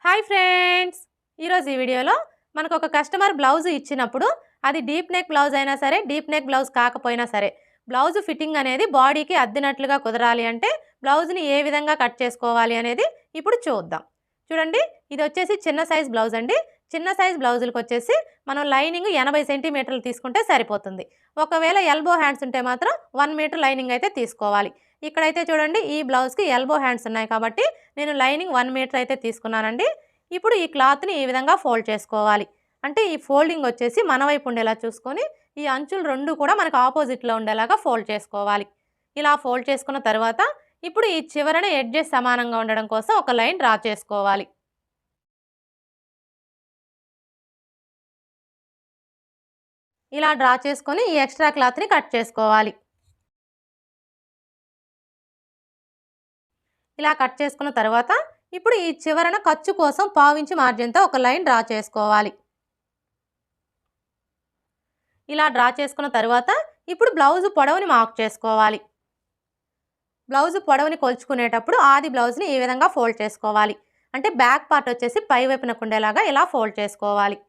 Hi friends, ఈరోజు ఈ వీడియోలో మనకు ఒక కస్టమర్ బ్లౌజ్ ఇచ్చినప్పుడు అది డీప్ నెక్ బ్లౌజ్ అయినా సరే, డీప్ నెక్ బ్లౌజ్ కాకపోయినా సరే, బ్లౌజ్ ఫిట్టింగ్ అనేది బాడీకి అద్దినట్లుగా కుదరాలి అంటే బ్లౌజ్ని ఏ విధంగా కట్ చేసుకోవాలి అనేది ఇప్పుడు చూద్దాం. చూడండి, ఇది వచ్చేసి చిన్న సైజ్ బ్లౌజ్ అండి. చిన్న సైజ్ బ్లౌజులకు వచ్చేసి మనం లైనింగ్ 80 సెంటీమీటర్లు తీసుకుంటే సరిపోతుంది. ఒకవేళ ఎల్బో హ్యాండ్స్ ఉంటే మాత్రం 1 మీటర్ లైనింగ్ అయితే తీసుకోవాలి. ఇక్కడైతే చూడండి, ఈ బ్లౌజ్కి ఎల్బో హ్యాండ్స్ ఉన్నాయి కాబట్టి నేను లైనింగ్ 1 మీటర్ అయితే తీసుకున్నానండి. ఇప్పుడు ఈ క్లాత్ని ఈ విధంగా ఫోల్డ్ చేసుకోవాలి. అంటే ఈ ఫోల్డింగ్ వచ్చేసి మన వైపు ఉండేలా చూసుకొని ఈ అంచులు రెండు కూడా మనకు ఆపోజిట్లో ఉండేలాగా ఫోల్డ్ చేసుకోవాలి. ఇలా ఫోల్డ్ చేసుకున్న తర్వాత ఇప్పుడు ఈ చివరన ఎడ్జెస్ సమానంగా ఉండడం కోసం ఒక లైన్ డ్రా చేసుకోవాలి. ఇలా డ్రా చేసుకొని ఈ ఎక్స్ట్రా క్లాత్ని కట్ చేసుకోవాలి. ఇలా కట్ చేసుకున్న తర్వాత ఇప్పుడు ఈ చివరన ఖర్చు కోసం పావించి మార్జిన్తో ఒక లైన్ డ్రా చేసుకోవాలి. ఇలా డ్రా చేసుకున్న తర్వాత ఇప్పుడు బ్లౌజ్ పొడవుని మార్క్ చేసుకోవాలి. బ్లౌజ్ పొడవుని కొలుచుకునేటప్పుడు ఆది బ్లౌజ్ని ఈ విధంగా ఫోల్డ్ చేసుకోవాలి. అంటే బ్యాక్ పార్ట్ వచ్చేసి పై వైపునకు ఉండేలాగా ఇలా ఫోల్డ్ చేసుకోవాలి.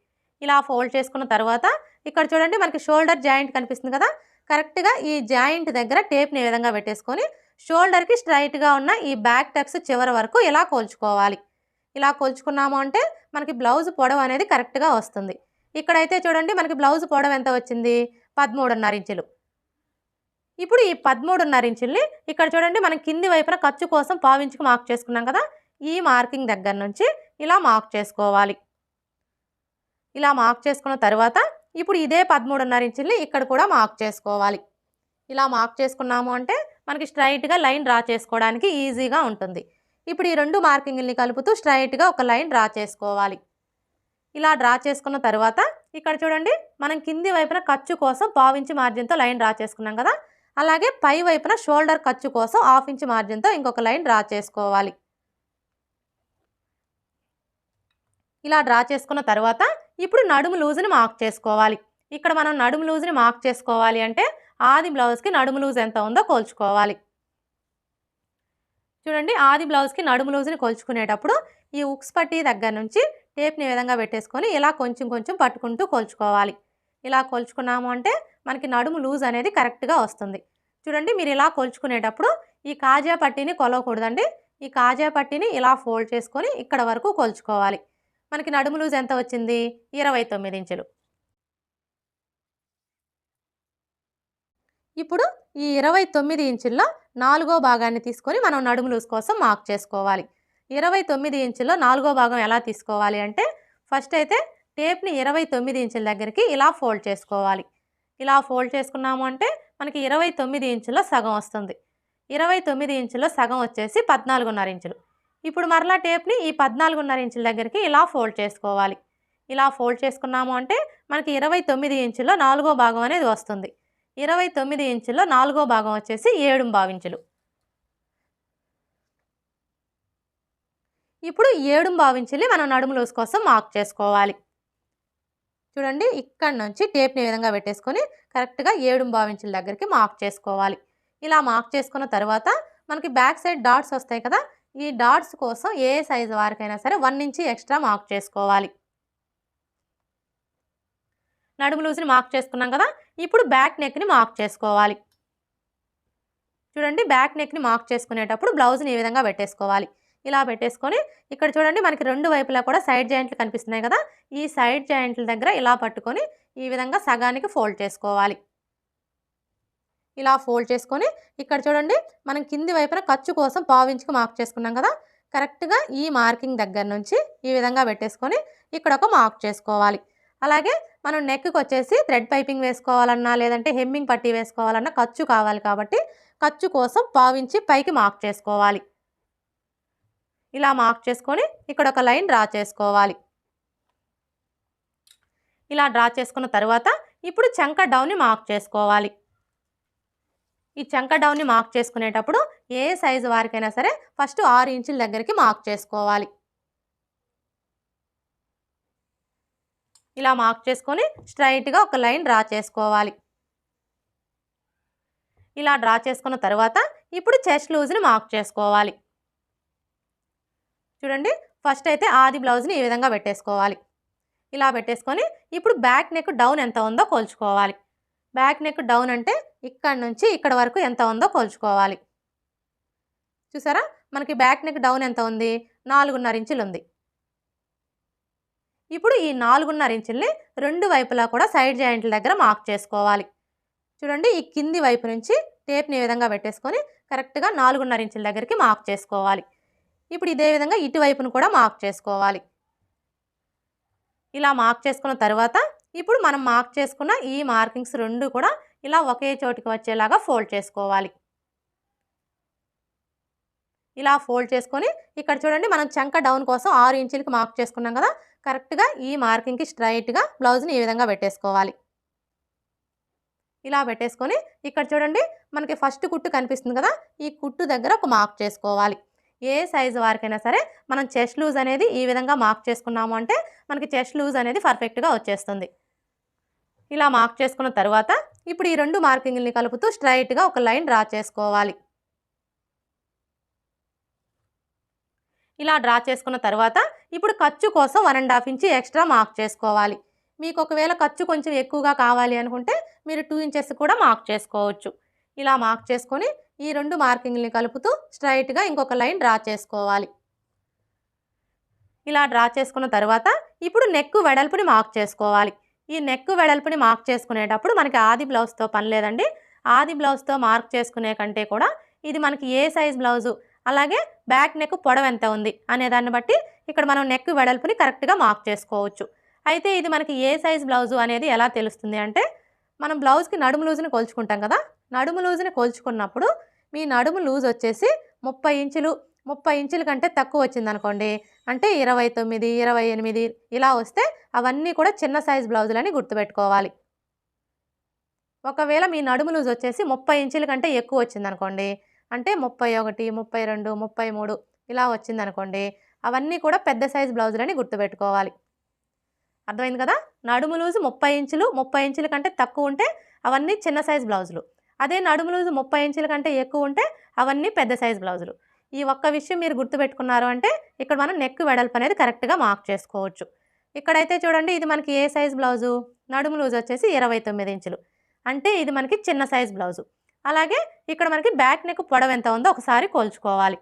ఇలా ఫోల్డ్ చేసుకున్న తర్వాత ఇక్కడ చూడండి, మనకి షోల్డర్ జాయింట్ కనిపిస్తుంది కదా, కరెక్ట్గా ఈ జాయింట్ దగ్గర టేప్ని ఈ విధంగా పెట్టేసుకొని షోల్డర్కి స్ట్రైట్గా ఉన్న ఈ బ్యాక్ టక్స్ చివరి వరకు ఇలా కొలుచుకోవాలి. ఇలా కొలుచుకున్నాము అంటే మనకి బ్లౌజ్ పొడవు అనేది కరెక్ట్గా వస్తుంది. ఇక్కడైతే చూడండి, మనకి బ్లౌజ్ పొడవు ఎంత వచ్చింది, 13.5 ఇంచులు. ఇప్పుడు ఈ 13.5 ఇంచుల్ని ఇక్కడ చూడండి, మనం కింది వైపున ఖర్చు కోసం పావించుకు మార్క్ చేసుకున్నాం కదా, ఈ మార్కింగ్ దగ్గర నుంచి ఇలా మార్క్ చేసుకోవాలి. ఇలా మార్క్ చేసుకున్న తర్వాత ఇప్పుడు ఇదే 13.5 ఇంచుల్ని ఇక్కడ కూడా మార్క్ చేసుకోవాలి. ఇలా మార్క్ చేసుకున్నాము అంటే మనకి స్ట్రైట్గా లైన్ డ్రా చేసుకోవడానికి ఈజీగా ఉంటుంది. ఇప్పుడు ఈ రెండు మార్కింగ్ని కలుపుతూ స్ట్రైట్గా ఒక లైన్ డ్రా చేసుకోవాలి. ఇలా డ్రా చేసుకున్న తర్వాత ఇక్కడ చూడండి, మనం కింది వైపున ఖర్చు కోసం పావించి మార్జిన్తో లైన్ డ్రా చేసుకున్నాం కదా, అలాగే పై వైపున షోల్డర్ ఖర్చు కోసం 1/2 ఇంచ్ మార్జిన్తో ఇంకొక లైన్ డ్రా చేసుకోవాలి. ఇలా డ్రా చేసుకున్న తర్వాత ఇప్పుడు నడుము లూజ్ని మార్క్ చేసుకోవాలి. ఇక్కడ మనం నడుము లూజ్ని మార్క్ చేసుకోవాలి అంటే ఆది బ్లౌజ్కి నడుము లూజ్ ఎంత ఉందో కొలుచుకోవాలి. చూడండి, ఆది బ్లౌజ్కి నడుము లూజ్ని కొలుచుకునేటప్పుడు ఈ ఉక్స్ పట్టీ దగ్గర నుంచి టేప్ని ఈ విధంగా పెట్టేసుకొని ఇలా కొంచెం కొంచెం పట్టుకుంటూ కొలుచుకోవాలి. ఇలా కొలుచుకున్నాము అంటే మనకి నడుము లూజ్ అనేది కరెక్ట్గా వస్తుంది. చూడండి, మీరు ఇలా కొలుచుకునేటప్పుడు ఈ కాజా పట్టీని కొలవకూడదండి. ఈ కాజా పట్టీని ఇలా ఫోల్డ్ చేసుకొని ఇక్కడ వరకు కొలుచుకోవాలి. మనకి నడుము లూజ్ ఎంత వచ్చింది, 29 ఇంచులు. ఇప్పుడు ఈ 29 ఇంచుల్లో 4వ భాగాన్ని తీసుకొని మనం నడుము లూజ్ కోసం మార్క్ చేసుకోవాలి. 29 ఇంచుల్లో 4వ భాగం ఎలా తీసుకోవాలి అంటే ఫస్ట్ అయితే టేప్ని 29 ఇంచుల దగ్గరికి ఇలా ఫోల్డ్ చేసుకోవాలి. ఇలా ఫోల్డ్ చేసుకున్నాము అంటే మనకి 29 ఇంచుల్లో సగం వస్తుంది. 29 ఇంచుల్లో సగం వచ్చేసి 14.5 ఇంచులు. ఇప్పుడు మరలా టేప్ని ఈ 14.5 ఇంచుల దగ్గరికి ఇలా ఫోల్డ్ చేసుకోవాలి. ఇలా ఫోల్డ్ చేసుకున్నాము అంటే మనకి 29 ఇంచుల్లో 4వ భాగం అనేది వస్తుంది. 29 ఇంచుల్లో 4వ భాగం వచ్చేసి 7.5 ఇంచులు. ఇప్పుడు 7.5 ఇంచుల్ని మనం నడుము లూజ్ కోసం మార్క్ చేసుకోవాలి. చూడండి, ఇక్కడ నుంచి టేప్ని ఈ విధంగా పెట్టేసుకొని కరెక్ట్గా 7.5 ఇంచుల దగ్గరికి మార్క్ చేసుకోవాలి. ఇలా మార్క్ చేసుకున్న తర్వాత మనకి బ్యాక్ సైడ్ డాట్స్ వస్తాయి కదా, ఈ డాట్స్ కోసం ఏ సైజు వారికైనా సరే 1 ఇంచ్ ఎక్స్ట్రా మార్క్ చేసుకోవాలి. నడుము లూజ్ని మార్క్ చేసుకున్నాం కదా, ఇప్పుడు బ్యాక్ నెక్ని మార్క్ చేసుకోవాలి. చూడండి, బ్యాక్ నెక్ని మార్క్ చేసుకునేటప్పుడు బ్లౌజ్ని ఈ విధంగా పెట్టేసుకోవాలి. ఇలా పెట్టేసుకొని ఇక్కడ చూడండి, మనకి రెండు వైపులా కూడా సైడ్ జాయింట్లు కనిపిస్తున్నాయి కదా, ఈ సైడ్ జాయింట్ల దగ్గర ఇలా పట్టుకొని ఈ విధంగా సగానికి ఫోల్డ్ చేసుకోవాలి. ఇలా ఫోల్డ్ చేసుకొని ఇక్కడ చూడండి, మనం కింది వైపున ఖర్చు కోసం పావించుకు మార్క్ చేసుకున్నాం కదా, కరెక్ట్గా ఈ మార్కింగ్ దగ్గర నుంచి ఈ విధంగా పెట్టేసుకొని ఇక్కడ ఒక మార్క్ చేసుకోవాలి. అలాగే మనం నెక్కి వచ్చేసి థ్రెడ్ పైపింగ్ వేసుకోవాలన్నా లేదంటే హెమ్మింగ్ పట్టీ వేసుకోవాలన్నా ఖర్చు కావాలి కాబట్టి ఖర్చు కోసం పావించి పైకి మార్క్ చేసుకోవాలి. ఇలా మార్క్ చేసుకొని ఇక్కడ ఒక లైన్ డ్రా చేసుకోవాలి. ఇలా డ్రా చేసుకున్న తర్వాత ఇప్పుడు చంక డౌన్ని మార్క్ చేసుకోవాలి. ఈ చంక డౌన్ని మార్క్ చేసుకునేటప్పుడు ఏ సైజు వారికైనా సరే ఫస్ట్ 6 ఇంచుల దగ్గరికి మార్క్ చేసుకోవాలి. ఇలా మార్క్ చేసుకొని స్ట్రైట్గా ఒక లైన్ డ్రా చేసుకోవాలి. ఇలా డ్రా చేసుకున్న తర్వాత ఇప్పుడు చెస్ట్ లూజ్ని మార్క్ చేసుకోవాలి. చూడండి, ఫస్ట్ అయితే ఆది బ్లౌజ్ని ఈ విధంగా పెట్టేసుకోవాలి. ఇలా పెట్టేసుకొని ఇప్పుడు బ్యాక్ నెక్ డౌన్ ఎంత ఉందో కొలుచుకోవాలి. బ్యాక్ నెక్ డౌన్ అంటే ఇక్కడ నుంచి ఇక్కడ వరకు ఎంత ఉందో కొలుచుకోవాలి. చూసారా, మనకి బ్యాక్ నెక్ డౌన్ ఎంత ఉంది? 4.5 ఇంచులు ఉంది. ఇప్పుడు ఈ 4.5 ఇంచుల్ని రెండు వైపులా కూడా సైడ్ జాయింట్ల దగ్గర మార్క్ చేసుకోవాలి. చూడండి, ఈ కింది వైపు నుంచి టేప్ని ఈ విధంగా పెట్టేసుకొని కరెక్ట్గా 4.5 ఇంచుల దగ్గరికి మార్క్ చేసుకోవాలి. ఇప్పుడు ఇదే విధంగా ఇటువైపును కూడా మార్క్ చేసుకోవాలి. ఇలా మార్క్ చేసుకున్న తర్వాత ఇప్పుడు మనం మార్క్ చేసుకున్న ఈ మార్కింగ్స్ రెండు కూడా ఇలా ఒకే చోటికి వచ్చేలాగా ఫోల్డ్ చేసుకోవాలి. ఇలా ఫోల్డ్ చేసుకొని ఇక్కడ చూడండి, మనం చంక డౌన్ కోసం 6 ఇంచులకి మార్క్ చేసుకున్నాం కదా, కరెక్ట్గా ఈ మార్కింగ్కి స్ట్రైట్గా బ్లౌజ్ని ఈ విధంగా పెట్టేసుకోవాలి. ఇలా పెట్టేసుకొని ఇక్కడ చూడండి, మనకి ఫస్ట్ కుట్టు కనిపిస్తుంది కదా, ఈ కుట్టు దగ్గర ఒక మార్క్ చేసుకోవాలి. ఏ సైజు వారికైనా సరే మనం చెస్ట్ లూజ్ అనేది ఈ విధంగా మార్క్ చేసుకున్నాము అంటే మనకి చెస్ట్ లూజ్ అనేది పర్ఫెక్ట్గా వచ్చేస్తుంది. ఇలా మార్క్ చేసుకున్న తర్వాత ఇప్పుడు ఈ రెండు మార్కింగ్ని కలుపుతూ స్ట్రైట్గా ఒక లైన్ డ్రా చేసుకోవాలి. ఇలా డ్రా చేసుకున్న తర్వాత ఇప్పుడు ఖర్చు కోసం 1.5 ఇంచ్ ఎక్స్ట్రా మార్క్ చేసుకోవాలి. మీకు ఒకవేళ ఖర్చు కొంచెం ఎక్కువగా కావాలి అనుకుంటే మీరు 2 ఇంచెస్ కూడా మార్క్ చేసుకోవచ్చు. ఇలా మార్క్ చేసుకొని ఈ రెండు మార్కింగ్ని కలుపుతూ స్ట్రైట్గా ఇంకొక లైన్ డ్రా చేసుకోవాలి. ఇలా డ్రా చేసుకున్న తర్వాత ఇప్పుడు నెక్ వెడల్పుని మార్క్ చేసుకోవాలి. ఈ నెక్ వెడల్పుని మార్క్ చేసుకునేటప్పుడు మనకి ఆది బ్లౌజ్తో పని లేదండి. ఆది బ్లౌజ్తో మార్క్ చేసుకునే కంటే కూడా ఇది మనకి ఏ సైజ్ బ్లౌజు, అలాగే బ్యాక్ నెక్ పొడవు ఎంత ఉంది అనే దాన్ని బట్టి ఇక్కడ మనం నెక్ వెడల్పుని కరెక్ట్గా మార్క్ చేసుకోవచ్చు. అయితే ఇది మనకి ఏ సైజ్ బ్లౌజు అనేది ఎలా తెలుస్తుంది అంటే, మనం బ్లౌజ్కి నడుము లూజుని కొలుచుకుంటాం కదా, నడుము లూజుని కొలుచుకున్నప్పుడు మీ నడుము లూజ్ వచ్చేసి 30 ఇంచులు, 30 ఇంచుల కంటే తక్కువ వచ్చిందనుకోండి, అంటే 29, 28 ఇలా వస్తే అవన్నీ కూడా చిన్న సైజ్ బ్లౌజులని గుర్తుపెట్టుకోవాలి. ఒకవేళ మీ నడుము లూజ్ వచ్చేసి 30 ఇంచుల కంటే ఎక్కువ వచ్చిందనుకోండి, అంటే 31, 32, 33 ఇలా వచ్చిందనుకోండి, అవన్నీ కూడా పెద్ద సైజ్ బ్లౌజులని గుర్తుపెట్టుకోవాలి. అర్థమైంది కదా, నడుము లూజు 30 ఇంచులు, 30 ఇంచుల కంటే తక్కువ ఉంటే అవన్నీ చిన్న సైజ్ బ్లౌజులు. అదే నడుము లూజు 30 ఇంచుల కంటే ఎక్కువ ఉంటే అవన్నీ పెద్ద సైజ్ బ్లౌజులు. ఈ ఒక్క విషయం మీరు గుర్తుపెట్టుకున్నారు అంటే ఇక్కడ మనం నెక్ వెడల్పు అనేది కరెక్ట్గా మార్క్ చేసుకోవచ్చు. ఇక్కడైతే చూడండి, ఇది మనకి ఏ సైజ్ బ్లౌజు, నడుము లూజ్ వచ్చేసి 29 ఇంచులు, అంటే ఇది మనకి చిన్న సైజ్ బ్లౌజు. అలాగే ఇక్కడ మనకి బ్యాక్ నెక్ పొడవు ఎంత ఉందో ఒకసారి కొలుచుకోవాలి.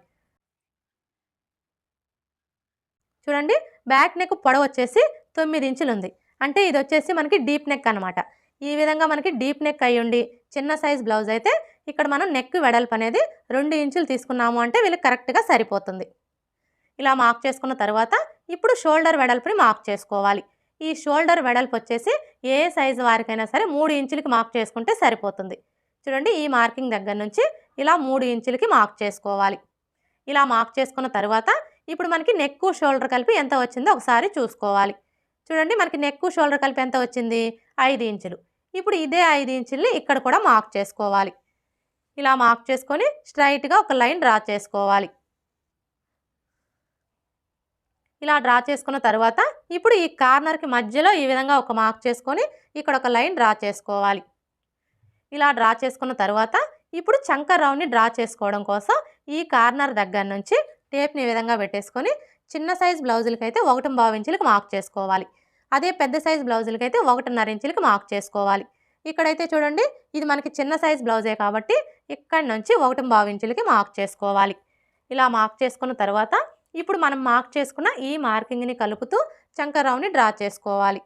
చూడండి, బ్యాక్ నెక్ పొడవు వచ్చేసి 9 ఇంచులు ఉంది, అంటే ఇది వచ్చేసి మనకి డీప్ నెక్ అనమాట. ఈ విధంగా మనకి డీప్ నెక్ అయ్యుండి చిన్న సైజ్ బ్లౌజ్ అయితే ఇక్కడ మనం నెక్ వెడల్పు అనేది 2 ఇంచులు తీసుకున్నాము అంటే వీళ్ళకి కరెక్ట్గా సరిపోతుంది. ఇలా మార్క్ చేసుకున్న తర్వాత ఇప్పుడు షోల్డర్ వెడల్పుని మార్క్ చేసుకోవాలి. ఈ షోల్డర్ వెడల్పు వచ్చేసి ఏ సైజు వారికైనా సరే 3 ఇంచులకి మార్క్ చేసుకుంటే సరిపోతుంది. చూడండి, ఈ మార్కింగ్ దగ్గర నుంచి ఇలా 3 ఇంచులకి మార్క్ చేసుకోవాలి. ఇలా మార్క్ చేసుకున్న తర్వాత ఇప్పుడు మనకి నెక్ షోల్డర్ కలిపి ఎంత వచ్చిందో ఒకసారి చూసుకోవాలి. చూడండి, మనకి నెక్ షోల్డర్ కలిపి ఎంత వచ్చింది? 5 ఇంచులు. ఇప్పుడు ఇదే 5 ఇంచుల్ని ఇక్కడ కూడా మార్క్ చేసుకోవాలి. ఇలా మార్క్ చేసుకొని స్ట్రైట్గా ఒక లైన్ డ్రా చేసుకోవాలి. ఇలా డ్రా చేసుకున్న తర్వాత ఇప్పుడు ఈ కార్నర్కి మధ్యలో ఈ విధంగా ఒక మార్క్ చేసుకొని ఇక్కడ ఒక లైన్ డ్రా చేసుకోవాలి. ఇలా డ్రా చేసుకున్న తర్వాత ఇప్పుడు చంక రౌండ్ని డ్రా చేసుకోవడం కోసం ఈ కార్నర్ దగ్గర నుంచి టేప్ని ఈ విధంగా పెట్టేసుకొని చిన్న సైజ్ బ్లౌజులకి అయితే 1.5 ఇంచులకి మార్క్ చేసుకోవాలి. అదే పెద్ద సైజ్ బ్లౌజులకి అయితే 1.5 ఇంచులకి మార్క్ చేసుకోవాలి. ఇక్కడైతే చూడండి, ఇది మనకి చిన్న సైజ్ బ్లౌజే కాబట్టి ఇక్కడ నుంచి 1.5 ఇంచులకి మార్క్ చేసుకోవాలి. ఇలా మార్క్ చేసుకున్న తర్వాత ఇప్పుడు మనం మార్క్ చేసుకున్న ఈ మార్కింగ్ని కలుపుతూ చంక రౌండ్ని డ్రా చేసుకోవాలి.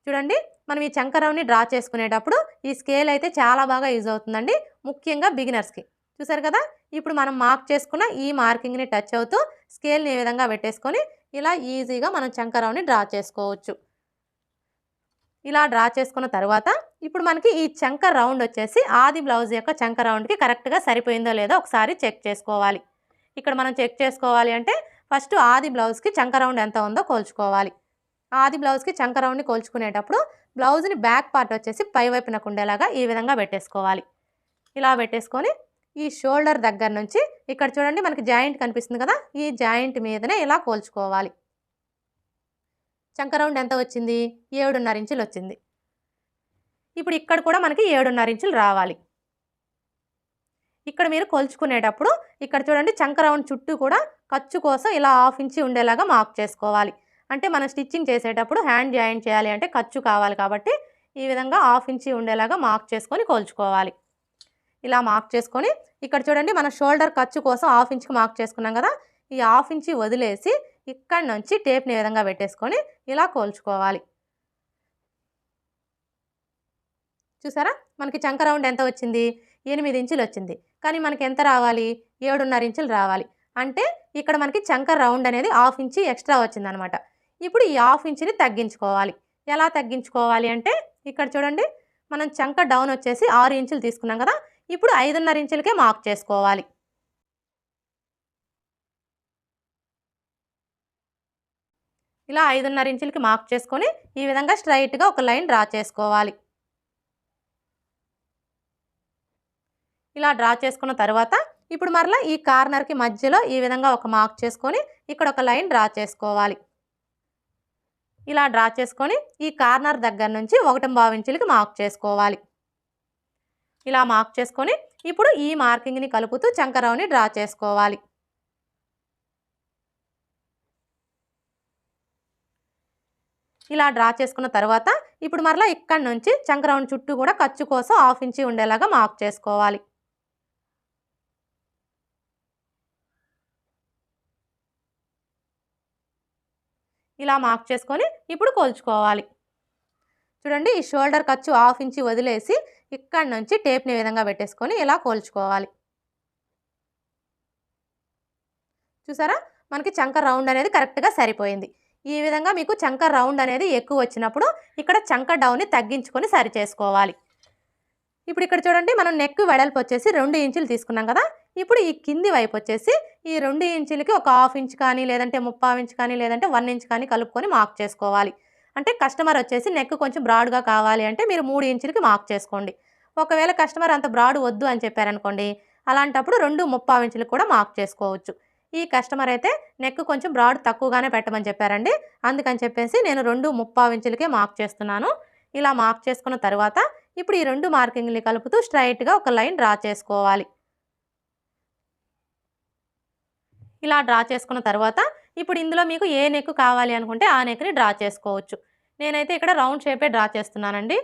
చూడండి, మనం ఈ చంక రౌండ్ని డ్రా చేసుకునేటప్పుడు ఈ స్కేల్ అయితే చాలా బాగా యూజ్ అవుతుందండి, ముఖ్యంగా బిగినర్స్కి. చూసారు కదా, ఇప్పుడు మనం మార్క్ చేసుకున్న ఈ మార్కింగ్ని టచ్ అవుతూ స్కేల్ని ఈ విధంగా పెట్టేసుకొని ఇలా ఈజీగా మనం చంక రౌండ్ని డ్రా చేసుకోవచ్చు. ఇలా డ్రా చేసుకున్న తర్వాత ఇప్పుడు మనకి ఈ చంక రౌండ్ వచ్చేసి ఆది బ్లౌజ్ యొక్క చంక రౌండ్కి కరెక్ట్గా సరిపోయిందో లేదో ఒకసారి చెక్ చేసుకోవాలి. ఇక్కడ మనం చెక్ చేసుకోవాలి అంటే ఫస్ట్ ఆది బ్లౌజ్కి చంక రౌండ్ ఎంత ఉందో కొలుచుకోవాలి. ఆది బ్లౌజ్కి చంక రౌండ్ని కొలుచుకునేటప్పుడు బ్లౌజ్ని బ్యాక్ పార్ట్ వచ్చేసి పై వైపునకు ఉండేలాగా ఈ విధంగా పెట్టేసుకోవాలి. ఇలా పెట్టేసుకొని ఈ షోల్డర్ దగ్గర నుంచి ఇక్కడ చూడండి, మనకి జాయింట్ కనిపిస్తుంది కదా, ఈ జాయింట్ మీదనే ఇలా కొలుచుకోవాలి. చంక రౌండ్ ఎంత వచ్చింది? 7.5 ఇంచులు వచ్చింది. ఇప్పుడు ఇక్కడ కూడా మనకి 7.5 ఇంచులు రావాలి. ఇక్కడ మీరు కొలుచుకునేటప్పుడు ఇక్కడ చూడండి చంక రౌండ్ చుట్టూ కూడా ఖర్చు కోసం ఇలా 1/2 ఇంచి ఉండేలాగా మార్క్ చేసుకోవాలి. అంటే మనం స్టిచ్చింగ్ చేసేటప్పుడు హ్యాండ్ జాయింట్ చేయాలి అంటే ఖర్చు కావాలి కాబట్టి ఈ విధంగా 1/2 ఇంచి ఉండేలాగా మార్క్ చేసుకొని కొలుచుకోవాలి. ఇలా మార్క్ చేసుకొని ఇక్కడ చూడండి మన షోల్డర్ ఖర్చు కోసం 1/2 ఇంచ్కి మార్క్ చేసుకున్నాం కదా, ఈ 1/2 ఇంచి వదిలేసి ఇక్కడ నుంచి టేప్ని ఈ విధంగా పెట్టేసుకొని ఇలా కొలుచుకోవాలి. చూసారా మనకి చంక రౌండ్ ఎంత వచ్చింది? 8 ఇంచులు వచ్చింది. కానీ మనకి ఎంత రావాలి? 7.5 ఇంచులు రావాలి. అంటే ఇక్కడ మనకి చంక రౌండ్ అనేది 1/2 ఇంచి ఎక్స్ట్రా వచ్చిందనమాట. ఇప్పుడు ఈ 1/2 ఇంచుని తగ్గించుకోవాలి. ఎలా తగ్గించుకోవాలి అంటే ఇక్కడ చూడండి మనం చంక డౌన్ వచ్చేసి 6 ఇంచులు తీసుకున్నాం కదా, ఇప్పుడు 5.5 ఇంచులకే మార్క్ చేసుకోవాలి. ఇలా 5.5 ఇంచులకి మార్క్ చేసుకొని ఈ విధంగా స్ట్రైట్‌గా ఒక లైన్ డ్రా చేసుకోవాలి. ఇలా డ్రా చేసుకున్న తర్వాత ఇప్పుడు మరలా ఈ కార్నర్‌కి మధ్యలో ఈ విధంగా ఒక మార్క్ చేసుకొని ఇక్కడ ఒక లైన్ డ్రా చేసుకోవాలి. ఇలా డ్రా చేసుకొని ఈ కార్నర్ దగ్గర నుంచి 1.5 ఇంచులకి మార్క్ చేసుకోవాలి. ఇలా మార్క్ చేసుకొని ఇప్పుడు ఈ మార్కింగ్‌ని కలుపుతూ చంక రౌండ్‌ని డ్రా చేసుకోవాలి. ఇలా డ్రా చేసుకున్న తర్వాత ఇప్పుడు మరలా ఇక్కడ నుంచి చంక రౌండ్ చుట్టూ కూడా ఖర్చు కోసం 1/2 ఇంచి ఉండేలాగా మార్క్ చేసుకోవాలి. ఇలా మార్క్ చేసుకొని ఇప్పుడు కొలుచుకోవాలి. చూడండి ఈ షోల్డర్ ఖర్చు 1/2 ఇంచి వదిలేసి ఇక్కడ నుంచి టేప్ని ఈ విధంగా పెట్టేసుకొని ఇలా కొలుచుకోవాలి. చూసారా మనకి చంక రౌండ్ అనేది కరెక్ట్‌గా సరిపోయింది. ఈ విధంగా మీకు చంక రౌండ్ అనేది ఎక్కువ వచ్చినప్పుడు ఇక్కడ చంక డౌన్ని తగ్గించుకొని సరి చేసుకోవాలి. ఇప్పుడు ఇక్కడ చూడండి మనం నెక్ వెడల్పు వచ్చేసి 2 ఇంచులు తీసుకున్నాం కదా, ఇప్పుడు ఈ కింది వైపు వచ్చేసి ఈ 2 ఇంచులకి ఒక 1/2 ఇంచ్ కానీ లేదంటే 3/4 ఇంచ్ కానీ లేదంటే 1 ఇంచ్ కానీ కలుపుకొని మార్క్ చేసుకోవాలి. అంటే కస్టమర్ వచ్చేసి నెక్ కొంచెం బ్రాడ్‌గా కావాలి అంటే మీరు 3 ఇంచులకి మార్క్ చేసుకోండి. ఒకవేళ కస్టమర్ అంత బ్రాడ్ వద్దు అని చెప్పారనుకోండి, అలాంటప్పుడు 2 ఇంచులకు కూడా మార్క్ చేసుకోవచ్చు. ఈ కస్టమర్ అయితే నెక్ కొంచెం బ్రాడ్ తక్కువగానే పెట్టమని చెప్పారండి. అందుకని చెప్పేసి నేను 2 ఇంచులకే మార్క్ చేస్తున్నాను. ఇలా మార్క్ చేసుకున్న తర్వాత ఇప్పుడు ఈ 2 మార్కింగ్‌ని కలుపుతూ స్ట్రైట్‌గా ఒక లైన్ డ్రా చేసుకోవాలి. ఇలా డ్రా చేసుకున్న తర్వాత ఇప్పుడు ఇందులో మీకు ఏ నెక్ కావాలి అనుకుంటే ఆ నెక్‌ని డ్రా చేసుకోవచ్చు. నేనైతే ఇక్కడ రౌండ్ షేపే డ్రా చేస్తున్నానండి.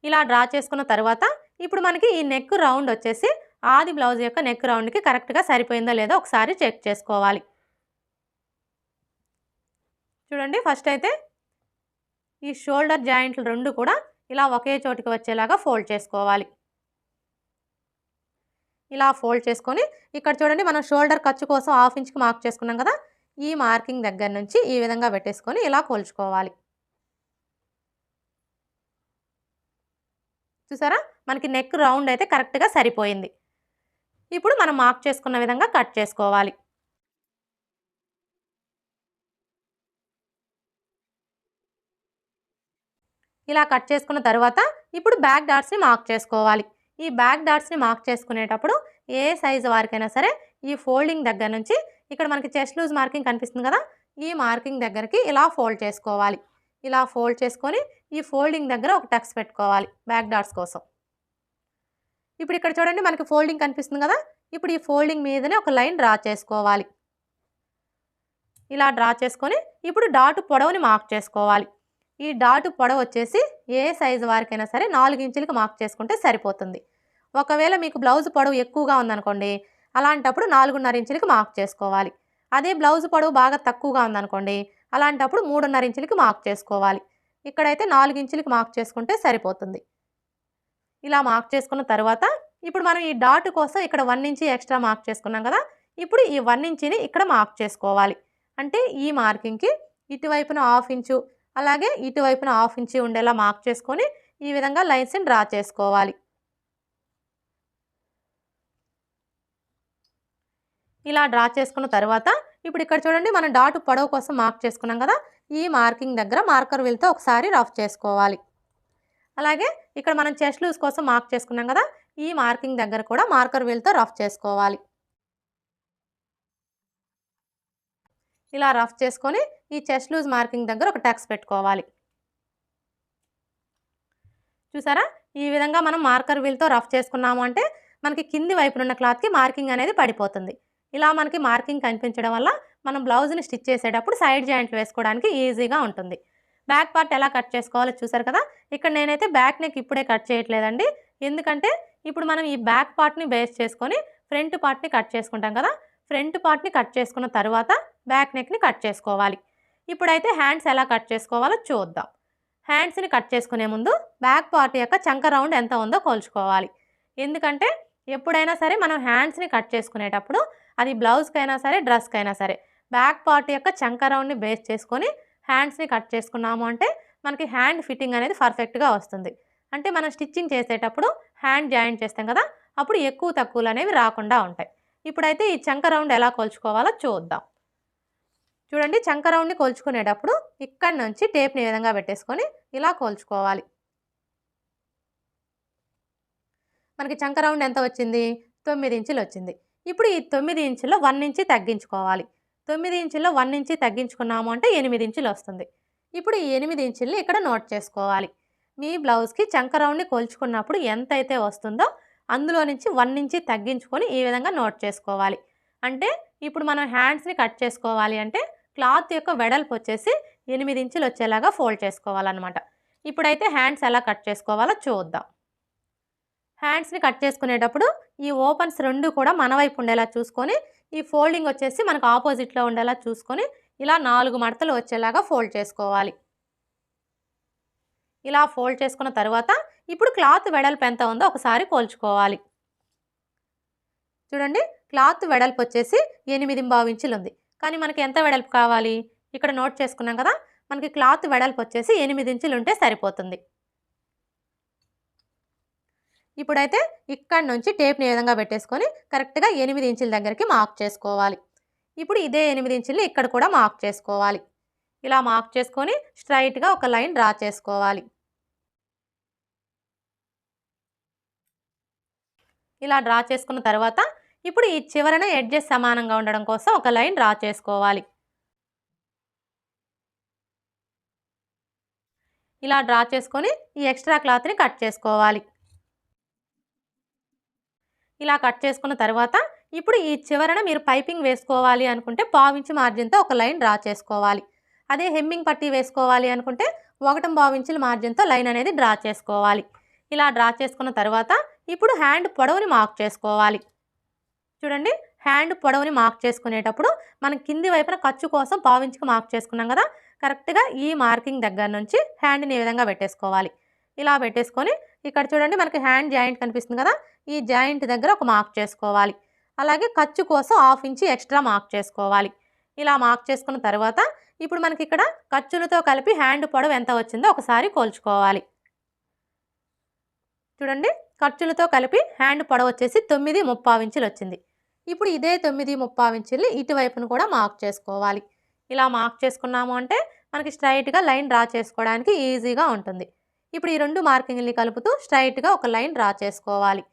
ఇలా డ్రా చేసుకున్న తర్వాత ఇప్పుడు మనకి ఈ నెక్ రౌండ్ వచ్చేసి ఆది బ్లౌజ్ యొక్క నెక్ రౌండ్‌కి కరెక్ట్‌గా సరిపోయిందో లేదో ఒకసారి చెక్ చేసుకోవాలి. చూడండి ఫస్ట్ అయితే ఈ షోల్డర్ జాయింట్లు 2 కూడా ఇలా ఒకే చోటికి వచ్చేలాగా ఫోల్డ్ చేసుకోవాలి. ఇలా ఫోల్డ్ చేసుకొని ఇక్కడ చూడండి మనం షోల్డర్ ఖర్చు కోసం 1/2 ఇంచ్‌కి మార్క్ చేసుకున్నాం కదా, ఈ మార్కింగ్ దగ్గర నుంచి ఈ విధంగా పెట్టేసుకొని ఇలా కొలుచుకోవాలి. చూసారా మనకి నెక్ రౌండ్ అయితే కరెక్ట్‌గా సరిపోయింది. ఇప్పుడు మనం మార్క్ చేసుకున్న విధంగా కట్ చేసుకోవాలి. ఇలా కట్ చేసుకున్న తర్వాత ఇప్పుడు బ్యాక్ డాట్స్‌ని మార్క్ చేసుకోవాలి. ఈ బ్యాక్ డాట్స్‌ని మార్క్ చేసుకునేటప్పుడు ఏ సైజు వారికైనా సరే ఈ ఫోల్డింగ్ దగ్గర నుంచి ఇక్కడ మనకి చెస్ట్ లూజ్ మార్కింగ్ కనిపిస్తుంది కదా, ఈ మార్కింగ్ దగ్గరికి ఇలా ఫోల్డ్ చేసుకోవాలి. ఇలా ఫోల్డ్ చేసుకొని ఈ ఫోల్డింగ్ దగ్గర ఒక టక్స్ పెట్టుకోవాలి బ్యాక్ డాట్స్ కోసం. ఇప్పుడు ఇక్కడ చూడండి మనకి ఫోల్డింగ్ కనిపిస్తుంది కదా, ఇప్పుడు ఈ ఫోల్డింగ్ మీదనే ఒక లైన్ డ్రా చేసుకోవాలి. ఇలా డ్రా చేసుకొని ఇప్పుడు డాట్ పొడవుని మార్క్ చేసుకోవాలి. ఈ డాట్ పొడవు వచ్చేసి ఏ సైజు వారికైనా సరే 4 ఇంచులకి మార్క్ చేసుకుంటే సరిపోతుంది. ఒకవేళ మీకు బ్లౌజ్ పొడవు ఎక్కువగా ఉందనుకోండి, అలాంటప్పుడు 4.5 ఇంచులకి మార్క్ చేసుకోవాలి. అదే బ్లౌజ్ పొడవు బాగా తక్కువగా ఉందనుకోండి, అలాంటప్పుడు 3.5 ఇంచులకి మార్క్ చేసుకోవాలి. ఇక్కడైతే 4 ఇంచులకి మార్క్ చేసుకుంటే సరిపోతుంది. ఇలా మార్క్ చేసుకున్న తర్వాత ఇప్పుడు మనం ఈ డాట్ కోసం ఇక్కడ 1 ఇంచ్ ఎక్స్ట్రా మార్క్ చేసుకున్నాం కదా, ఇప్పుడు ఈ 1 ఇంచ్ని ఇక్కడ మార్క్ చేసుకోవాలి. అంటే ఈ మార్కింగ్‌కి ఇటువైపున 1/2 ఇంచు అలాగే ఇటువైపున 1/2 ఇంచు ఉండేలా మార్క్ చేసుకొని ఈ విధంగా లైన్స్‌ని డ్రా చేసుకోవాలి. ఇలా డ్రా చేసుకున్న తర్వాత ఇప్పుడు ఇక్కడ చూడండి మనం డాట్ పొడవు కోసం మార్క్ చేసుకున్నాం కదా, ఈ మార్కింగ్ దగ్గర మార్కర్ వీల్‌తో ఒకసారి రఫ్ చేసుకోవాలి. అలాగే ఇక్కడ మనం చెస్ట్ లూజ్ కోసం మార్క్ చేసుకున్నాం కదా, ఈ మార్కింగ్ దగ్గర కూడా మార్కర్ వీల్‌తో రఫ్ చేసుకోవాలి. ఇలా రఫ్ చేసుకొని ఈ చెస్ట్ లూజ్ మార్కింగ్ దగ్గర ఒక టక్స్ పెట్టుకోవాలి. చూసారా? ఈ విధంగా మనం మార్కర్ వీల్‌తో రఫ్ చేసుకున్నాము అంటే మనకి కింది వైపునున్న క్లాత్‌కి మార్కింగ్ అనేది పడిపోతుంది. ఇలా మనకి మార్కింగ్ కనిపించడం వల్ల మనం బ్లౌజ్‌ని స్టిచ్ చేసేటప్పుడు సైడ్ జాయింట్లు వేసుకోవడానికి ఈజీగా ఉంటుంది. బ్యాక్ పార్ట్ ఎలా కట్ చేసుకోవాలో చూసారు కదా! ఇక్కడ నేనైతే బ్యాక్ నెక్ ఇప్పుడే కట్ చేయట్లేదండి. ఎందుకంటే ఇప్పుడు మనం ఈ బ్యాక్ పార్ట్‌ని బేస్ చేసుకొని ఫ్రంట్ పార్ట్‌ని కట్ చేసుకుంటాం కదా! ఫ్రంట్ పార్ట్‌ని కట్ చేసుకున్న తరువాత బ్యాక్ నెక్‌ని కట్ చేసుకోవాలి. ఇప్పుడైతే హ్యాండ్స్ ఎలా కట్ చేసుకోవాలో చూద్దాం. హ్యాండ్స్‌ని కట్ చేసుకునే ముందు బ్యాక్ పార్ట్ యొక్క చంక రౌండ్ ఎంత ఉందో కొలుచుకోవాలి. ఎందుకంటే ఎప్పుడైనా సరే మనం హ్యాండ్స్‌ని కట్ చేసుకునేటప్పుడు అది బ్లౌజ్‌కైనా సరే, డ్రెస్‌కైనా సరే బ్యాక్ పార్ట్ యొక్క చంక రౌండ్‌ని బేస్ చేసుకొని హ్యాండ్స్‌ని కట్ చేసుకున్నాము అంటే మనకి హ్యాండ్ ఫిట్టింగ్ అనేది పర్ఫెక్ట్‌గా వస్తుంది. అంటే మనం స్టిచ్చింగ్ చేసేటప్పుడు హ్యాండ్ జాయింట్ చేస్తాం కదా! అప్పుడు ఎక్కువ తక్కువలనేవి రాకుండా ఉంటాయి. ఇప్పుడైతే ఈ చంక రౌండ్ ఎలా కొలుచుకోవాలో చూద్దాం. చూడండి, చంక రౌండ్‌ని కొలుచుకునేటప్పుడు ఇక్కడి నుంచి టేప్‌ని ఈ విధంగా పెట్టేసుకొని ఇలా కొలుచుకోవాలి. మనకి చంక రౌండ్ ఎంత వచ్చింది? 9 ఇంచులు వచ్చింది. ఇప్పుడు ఈ 9 ఇంచుల్లో 1 ఇంచ్ తగ్గించుకోవాలి. 9 ఇంచుల్లో 1 ఇంచ్ తగ్గించుకున్నాము అంటే 8 ఇంచులు వస్తుంది. ఇప్పుడు ఈ 8 ఇంచుల్ని ఇక్కడ నోట్ చేసుకోవాలి. మీ బ్లౌజ్‌కి చంక రౌండ్‌ని కొలుచుకున్నప్పుడు ఎంతైతే వస్తుందో అందులో నుంచి 1 ఇంచ్ తగ్గించుకొని ఈ విధంగా నోట్ చేసుకోవాలి. అంటే ఇప్పుడు మనం హ్యాండ్స్‌ని కట్ చేసుకోవాలి అంటే క్లాత్ యొక్క వెడల్పు వచ్చేసి 8 ఇంచులు వచ్చేలాగా ఫోల్డ్ చేసుకోవాలన్నమాట. ఇప్పుడైతే హ్యాండ్స్ ఎలా కట్ చేసుకోవాలో చూద్దాం. హ్యాండ్స్‌ని కట్ చేసుకునేటప్పుడు ఈ ఓపెన్స్ 2 కూడా మన వైపు ఉండేలా చూసుకొని, ఈ ఫోల్డింగ్ వచ్చేసి మనకు ఆపోజిట్‌లో ఉండేలా చూసుకొని, ఇలా 4 మడతలు వచ్చేలాగా ఫోల్డ్ చేసుకోవాలి. ఇలా ఫోల్డ్ చేసుకున్న తరువాత ఇప్పుడు క్లాత్ వెడల్పు ఎంత ఉందో ఒకసారి కొలుచుకోవాలి. చూడండి, క్లాత్ వెడల్పు వచ్చేసి 8.25 ఇంచులు ఉంది. కానీ మనకి ఎంత వెడల్పు కావాలి? ఇక్కడ నోట్ చేసుకున్నాం కదా! మనకి క్లాత్ వెడల్పు వచ్చేసి 8 ఇంచులు ఉంటే సరిపోతుంది. ఇప్పుడైతే ఇక్కడి నుంచి టేప్‌ని ఈ విధంగా పెట్టేసుకొని కరెక్ట్‌గా 8 ఇంచుల దగ్గరికి మార్క్ చేసుకోవాలి. ఇప్పుడు ఇదే 8 ఇంచుల్ని ఇక్కడ కూడా మార్క్ చేసుకోవాలి. ఇలా మార్క్ చేసుకొని స్ట్రెయిట్‌గా ఒక లైన్ డ్రా చేసుకోవాలి. ఇలా డ్రా చేసుకున్న తర్వాత ఇప్పుడు ఈ చివరన ఎడ్జెస్ సమానంగా ఉండడం కోసం ఒక లైన్ డ్రా చేసుకోవాలి. ఇలా డ్రా చేసుకొని ఈ ఎక్స్ట్రా క్లాత్‌ని కట్ చేసుకోవాలి. ఇలా కట్ చేసుకున్న తర్వాత ఇప్పుడు ఈ చివరన మీరు పైపింగ్ వేసుకోవాలి అనుకుంటే పావించి మార్జిన్‌తో ఒక లైన్ డ్రా చేసుకోవాలి. అదే హెమ్మింగ్ పట్టీ వేసుకోవాలి అనుకుంటే 1.25 ఇంచుల మార్జిన్‌తో లైన్ అనేది డ్రా చేసుకోవాలి. ఇలా డ్రా చేసుకున్న తర్వాత ఇప్పుడు హ్యాండ్ పొడవుని మార్క్ చేసుకోవాలి. చూడండి, హ్యాండ్ పొడవుని మార్క్ చేసుకునేటప్పుడు మనం కింది వైపున ఖర్చు కోసం పావించుకు మార్క్ చేసుకున్నాం కదా! కరెక్ట్‌గా ఈ మార్కింగ్ దగ్గర నుంచి హ్యాండ్‌ని ఈ విధంగా పెట్టేసుకోవాలి. ఇలా పెట్టేసుకొని ఇక్కడ చూడండి మనకి హ్యాండ్ జాయింట్ కనిపిస్తుంది కదా! ఈ జాయింట్ దగ్గర ఒక మార్క్ చేసుకోవాలి. అలాగే ఖర్చు కోసం 1/2 ఇంచ్ ఎక్స్ట్రా మార్క్ చేసుకోవాలి. ఇలా మార్క్ చేసుకున్న తర్వాత ఇప్పుడు మనకి ఇక్కడ ఖర్చులతో కలిపి హ్యాండ్ పొడవు ఎంత వచ్చిందో ఒకసారి కొలుచుకోవాలి. చూడండి, ఖర్చులతో కలిపి హ్యాండ్ పొడవు వచ్చేసి 9.25 ఇంచులు వచ్చింది. ఇప్పుడు ఇదే 9.25 ఇంచుల్ని ఇటువైపును కూడా మార్క్ చేసుకోవాలి. ఇలా మార్క్ చేసుకున్నాము అంటే మనకి స్ట్రైట్‌గా లైన్ డ్రా చేసుకోవడానికి ఈజీగా ఉంటుంది. ఇప్పుడు ఈ 2 మార్కింగ్‌ని కలుపుతూ స్ట్రైట్‌గా ఒక లైన్ డ్రా చేసుకోవాలి.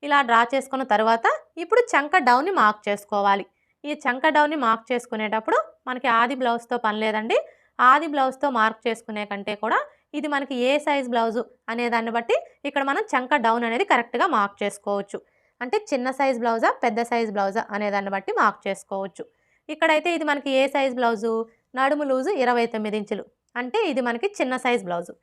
ఇలా డ్రా చేసుకున్న తర్వాత ఇప్పుడు చంక డౌన్ని మార్క్ చేసుకోవాలి. ఈ చంక డౌన్ని మార్క్ చేసుకునేటప్పుడు మనకి ఆది బ్లౌజ్‌తో పని లేదండి. ఆది బ్లౌజ్‌తో మార్క్ చేసుకునే కంటే కూడా ఇది మనకి ఏ సైజ్ బ్లౌజు అనే దాన్ని బట్టి ఇక్కడ మనం చంక డౌన్ అనేది కరెక్ట్‌గా మార్క్ చేసుకోవచ్చు. అంటే చిన్న సైజ్ బ్లౌజా, పెద్ద సైజ్ బ్లౌజా అనే దాన్ని బట్టి మార్క్ చేసుకోవచ్చు. ఇక్కడైతే ఇది మనకి ఏ సైజ్ బ్లౌజు, నడుము లూజు 29 ఇంచులు. అంటే ఇది మనకి చిన్న సైజ్ బ్లౌజు.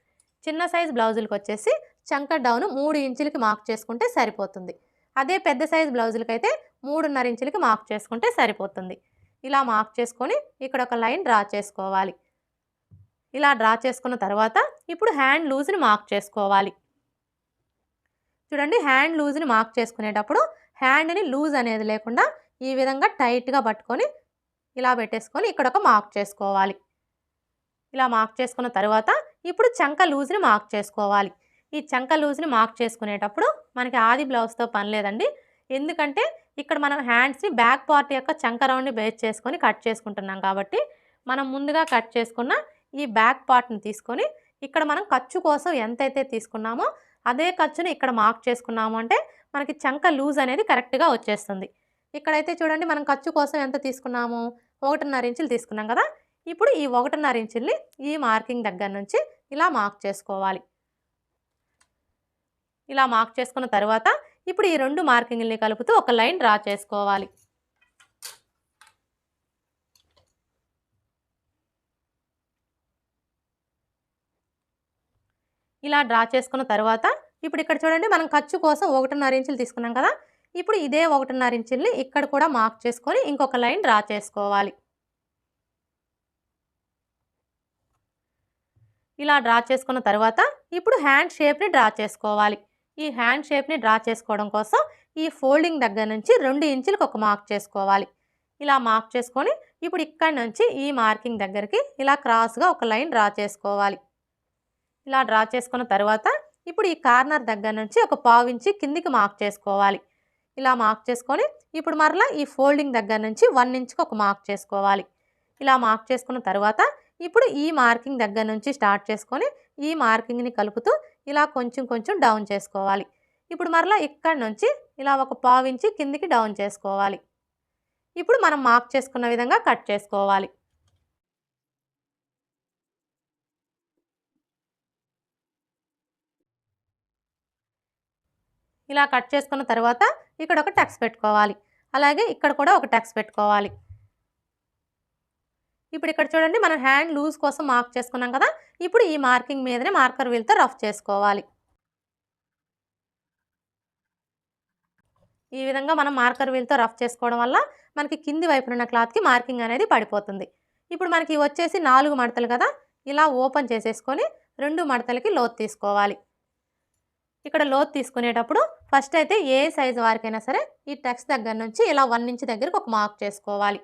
చిన్న సైజ్ బ్లౌజులకొచ్చేసి చంక డౌన్ 3 ఇంచులకి మార్క్ చేసుకుంటే సరిపోతుంది. అదే పెద్ద సైజ్ బ్లౌజులకైతే 3.5 ఇంచులకి మార్క్ చేసుకుంటే సరిపోతుంది. ఇలా మార్క్ చేసుకొని ఇక్కడ ఒక లైన్ డ్రా చేసుకోవాలి. ఇలా డ్రా చేసుకున్న తర్వాత ఇప్పుడు హ్యాండ్ లూజ్‌ని మార్క్ చేసుకోవాలి. చూడండి, హ్యాండ్ లూజ్‌ని మార్క్ చేసుకునేటప్పుడు హ్యాండ్‌ని లూజ్ అనేది లేకుండా ఈ విధంగా టైట్‌గా పట్టుకొని ఇలా పెట్టేసుకొని ఇక్కడ ఒక మార్క్ చేసుకోవాలి. ఇలా మార్క్ చేసుకున్న తర్వాత ఇప్పుడు చంక లూజ్‌ని మార్క్ చేసుకోవాలి. ఈ చంక లూజ్‌ని మార్క్ చేసుకునేటప్పుడు మనకి ఆది బ్లౌజ్‌తో పని లేదండి. ఎందుకంటే ఇక్కడ మనం హ్యాండ్స్‌ని బ్యాక్ పార్ట్ యొక్క చంక రౌండ్‌ని బేస్ చేసుకొని కట్ చేసుకుంటున్నాం కాబట్టి మనం ముందుగా కట్ చేసుకున్న ఈ బ్యాక్ పార్ట్‌ని తీసుకొని ఇక్కడ మనం ఖర్చు కోసం ఎంతైతే తీసుకున్నామో అదే ఖర్చుని ఇక్కడ మార్క్ చేసుకున్నాము అంటే మనకి చంక లూజ్ అనేది కరెక్ట్‌గా వచ్చేస్తుంది. ఇక్కడైతే చూడండి మనం ఖర్చు కోసం ఎంత తీసుకున్నాము? 1.5 ఇంచులు తీసుకున్నాం కదా! ఇప్పుడు ఈ 1.5 ఇంచుల్ని ఈ మార్కింగ్ దగ్గర నుంచి ఇలా మార్క్ చేసుకోవాలి. ఇలా మార్క్ చేసుకున్న తర్వాత ఇప్పుడు ఈ 2 మార్కింగ్‌లని కలుపుతూ ఒక లైన్ డ్రా చేసుకోవాలి. ఇలా డ్రా చేసుకున్న తర్వాత ఇప్పుడు ఇక్కడ చూడండి మనం ఖర్చు కోసం 1.5 ఇంచులు తీసుకున్నాం కదా! ఇప్పుడు ఇదే 1.5 ఇంచుల్ని ఇక్కడ కూడా మార్క్ చేసుకొని ఇంకొక లైన్ డ్రా చేసుకోవాలి. ఇలా డ్రా చేసుకున్న తర్వాత ఇప్పుడు హ్యాండ్ షేప్‌ని డ్రా చేసుకోవాలి. ఈ హ్యాండ్ షేప్‌ని డ్రా చేసుకోవడం కోసం ఈ ఫోల్డింగ్ దగ్గర నుంచి 2 ఇంచులకు ఒక మార్క్ చేసుకోవాలి. ఇలా మార్క్ చేసుకొని ఇప్పుడు ఇక్కడి నుంచి ఈ మార్కింగ్ దగ్గరికి ఇలా క్రాస్‌గా ఒక లైన్ డ్రా చేసుకోవాలి. ఇలా డ్రా చేసుకున్న తర్వాత ఇప్పుడు ఈ కార్నర్ దగ్గర నుంచి ఒక పావు ఇంచి కిందికి మార్క్ చేసుకోవాలి. ఇలా మార్క్ చేసుకొని ఇప్పుడు మరలా ఈ ఫోల్డింగ్ దగ్గర నుంచి 1 ఇంచుకి ఒక మార్క్ చేసుకోవాలి. ఇలా మార్క్ చేసుకున్న తర్వాత ఇప్పుడు ఈ మార్కింగ్ దగ్గర నుంచి స్టార్ట్ చేసుకొని ఈ మార్కింగ్ని కలుపుతూ ఇలా కొంచెం కొంచెం డౌన్ చేసుకోవాలి. ఇప్పుడు మరలా ఇక్కడ నుంచి ఇలా ఒక పావు ఇంచి కిందికి డౌన్ చేసుకోవాలి. ఇప్పుడు మనం మార్క్ చేసుకున్న విధంగా కట్ చేసుకోవాలి. ఇలా కట్ చేసుకున్న తర్వాత ఇక్కడ ఒక టక్స్ పెట్టుకోవాలి. అలాగే ఇక్కడ కూడా ఒక టక్స్ పెట్టుకోవాలి. ఇప్పుడు ఇక్కడ చూడండి మనం హ్యాండ్ లూజ్ కోసం మార్క్ చేసుకున్నాం కదా! ఇప్పుడు ఈ మార్కింగ్ మీదనే మార్కర్ వీల్‌తో రఫ్ చేసుకోవాలి. ఈ విధంగా మనం మార్కర్ వీల్‌తో రఫ్ చేసుకోవడం వల్ల మనకి కింది వైపునున్న క్లాత్‌కి మార్కింగ్ అనేది పడిపోతుంది. ఇప్పుడు మనకి వచ్చేసి 4 మడతలు కదా! ఇలా ఓపెన్ చేసేసుకొని 2 మడతలకి లోతు తీసుకోవాలి. ఇక్కడ లోతు తీసుకునేటప్పుడు ఫస్ట్ అయితే ఏ సైజు వారికైనా సరే ఈ టక్స్ దగ్గర నుంచి ఇలా 1 ఇంచ్ దగ్గరికి ఒక మార్క్ చేసుకోవాలి.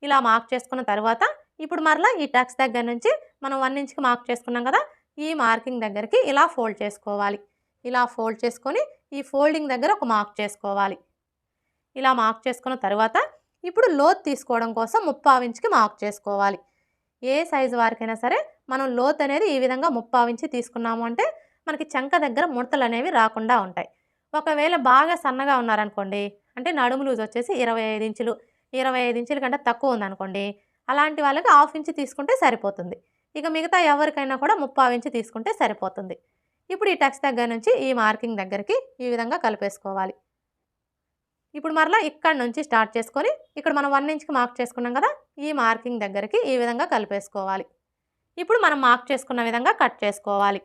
ఇలా మార్క్ చేసుకున్న తర్వాత ఇప్పుడు మరలా ఈ టక్స్ దగ్గర నుంచి మనం 1 ఇంచ్‌కి మార్క్ చేసుకున్నాం కదా! ఈ మార్కింగ్ దగ్గరికి ఇలా ఫోల్డ్ చేసుకోవాలి. ఇలా ఫోల్డ్ చేసుకొని ఈ ఫోల్డింగ్ దగ్గర ఒక మార్క్ చేసుకోవాలి. ఇలా మార్క్ చేసుకున్న తర్వాత ఇప్పుడు లోతు తీసుకోవడం కోసం 3/4 ఇంచ్‌కి మార్క్ చేసుకోవాలి. ఏ సైజు వారికైనా సరే మనం లోతు అనేది ఈ విధంగా 3/4 ఇంచ్ తీసుకున్నాము అంటే మనకి చంక దగ్గర ముడతలు అనేవి రాకుండా ఉంటాయి. ఒకవేళ బాగా సన్నగా ఉన్నారనుకోండి, అంటే నడుము లూజ్ వచ్చేసి 25 ఇంచులు, 25 ఇంచుల కంటే తక్కువ ఉందనుకోండి, అలాంటి వాళ్ళకి 1/2 ఇంచ్ తీసుకుంటే సరిపోతుంది. ఇక మిగతా ఎవరికైనా కూడా 3/4 ఇంచ్ తీసుకుంటే సరిపోతుంది. ఇప్పుడు ఈ టక్స్ దగ్గర నుంచి ఈ మార్కింగ్ దగ్గరికి ఈ విధంగా కలిపేసుకోవాలి. ఇప్పుడు మరలా ఇక్కడ నుంచి స్టార్ట్ చేసుకొని ఇక్కడ మనం 1 ఇంచ్‌కి మార్క్ చేసుకున్నాం కదా! ఈ మార్కింగ్ దగ్గరికి ఈ విధంగా కలిపేసుకోవాలి. ఇప్పుడు మనం మార్క్ చేసుకున్న విధంగా కట్ చేసుకోవాలి.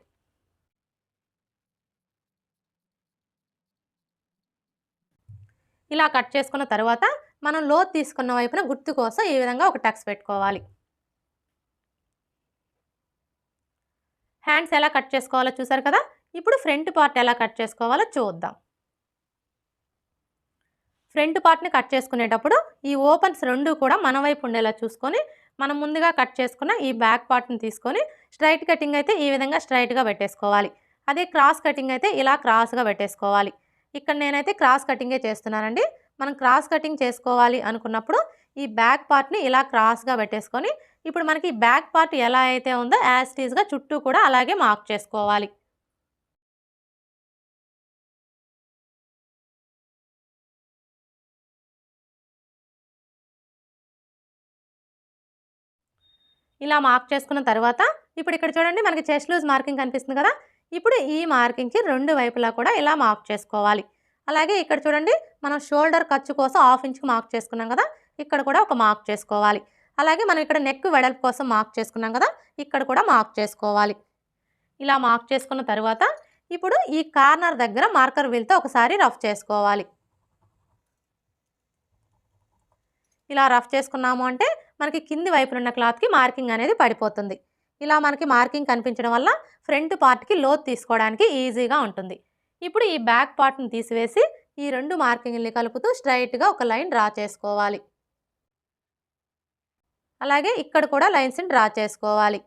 ఇలా కట్ చేసుకున్న తర్వాత మనం లోతు తీసుకున్న వైపున గుర్తు కోసం ఈ విధంగా ఒక టక్స్ పెట్టుకోవాలి. హ్యాండ్స్ ఎలా కట్ చేసుకోవాలో చూసారు కదా! ఇప్పుడు ఫ్రంట్ పార్ట్ ఎలా కట్ చేసుకోవాలో చూద్దాం. ఫ్రంట్ పార్ట్‌ని కట్ చేసుకునేటప్పుడు ఈ ఓపెన్స్ 2 కూడా మన వైపు ఉండేలా చూసుకొని మనం ముందుగా కట్ చేసుకున్న ఈ బ్యాక్ పార్ట్‌ని తీసుకొని స్ట్రైట్ కటింగ్ అయితే ఈ విధంగా స్ట్రైట్‌గా పెట్టేసుకోవాలి. అదే క్రాస్ కటింగ్ అయితే ఇలా క్రాస్‌గా పెట్టేసుకోవాలి. ఇక్కడ నేనైతే క్రాస్ కటింగే చేస్తున్నానండి. మనం క్రాస్ కటింగ్ చేసుకోవాలి అనుకున్నప్పుడు ఈ బ్యాక్ పార్ట్‌ని ఇలా క్రాస్‌గా పెట్టేసుకొని ఇప్పుడు మనకి బ్యాక్ పార్ట్ ఎలా అయితే ఉందో యాజ్ ఇట్ ఈస్‌గా చుట్టూ కూడా అలాగే మార్క్ చేసుకోవాలి. ఇలా మార్క్ చేసుకున్న తర్వాత ఇప్పుడు ఇక్కడ చూడండి మనకి చెస్ట్ లూజ్ మార్కింగ్ కనిపిస్తుంది కదా! ఇప్పుడు ఈ మార్కింగ్‌కి 2 వైపులా కూడా ఇలా మార్క్ చేసుకోవాలి. అలాగే ఇక్కడ చూడండి మనం షోల్డర్ ఖర్చు కోసం 1/2 ఇంచ్‌కి మార్క్ చేసుకున్నాం కదా! ఇక్కడ కూడా ఒక మార్క్ చేసుకోవాలి. అలాగే మనం ఇక్కడ నెక్ వెడల్పు కోసం మార్క్ చేసుకున్నాం కదా! ఇక్కడ కూడా మార్క్ చేసుకోవాలి. ఇలా మార్క్ చేసుకున్న తర్వాత ఇప్పుడు ఈ కార్నర్ దగ్గర మార్కర్ వీల్‌తో ఒకసారి రఫ్ చేసుకోవాలి. ఇలా రఫ్ చేసుకున్నాము అంటే మనకి కింది వైపునున్న క్లాత్‌కి మార్కింగ్ అనేది పడిపోతుంది. ఇలా మనకి మార్కింగ్ కనిపించడం వల్ల ఫ్రంట్ పార్ట్‌కి లోతు తీసుకోవడానికి ఈజీగా ఉంటుంది. ఇప్పుడు ఈ బ్యాక్ పార్ట్‌ని తీసివేసి ఈ 2 మార్కింగ్‌లని కలుపుతూ స్ట్రెయిట్‌గా ఒక లైన్ డ్రా చేసుకోవాలి. అలాగే ఇక్కడ కూడా లైన్స్‌ని డ్రా చేసుకోవాలి.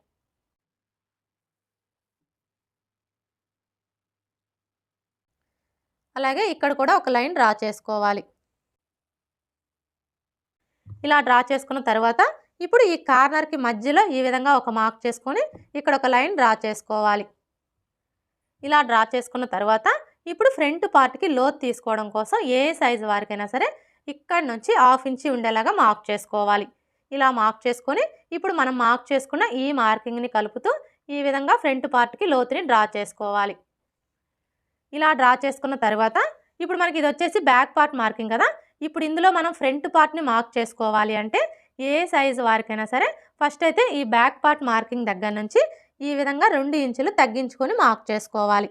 అలాగే ఇక్కడ కూడా ఒక లైన్ డ్రా చేసుకోవాలి. ఇలా డ్రా చేసుకున్న తర్వాత ఇప్పుడు ఈ కార్నర్‌కి మధ్యలో ఈ విధంగా ఒక మార్క్ చేసుకొని ఇక్కడ ఒక లైన్ డ్రా చేసుకోవాలి. ఇలా డ్రా చేసుకున్న తర్వాత ఇప్పుడు ఫ్రంట్ పార్ట్‌కి లోతు తీసుకోవడం కోసం ఏ సైజు వారికైనా సరే ఇక్కడ నుంచి 1/2 ఇంచ్ ఉండేలాగా మార్క్ చేసుకోవాలి. ఇలా మార్క్ చేసుకొని ఇప్పుడు మనం మార్క్ చేసుకున్న ఈ మార్కింగ్‌ని కలుపుతూ ఈ విధంగా ఫ్రంట్ పార్ట్‌కి లోతుని డ్రా చేసుకోవాలి. ఇలా డ్రా చేసుకున్న తర్వాత ఇప్పుడు మనకి ఇది వచ్చేసి బ్యాక్ పార్ట్ మార్కింగ్ కదా. ఇప్పుడు ఇందులో మనం ఫ్రంట్ పార్ట్ని మార్క్ చేసుకోవాలి అంటే ఏ సైజు వారికైనా సరే ఫస్ట్ అయితే ఈ బ్యాక్ పార్ట్ మార్కింగ్ దగ్గర నుంచి ఈ విధంగా 2 ఇంచులు తగ్గించుకొని మార్క్ చేసుకోవాలి.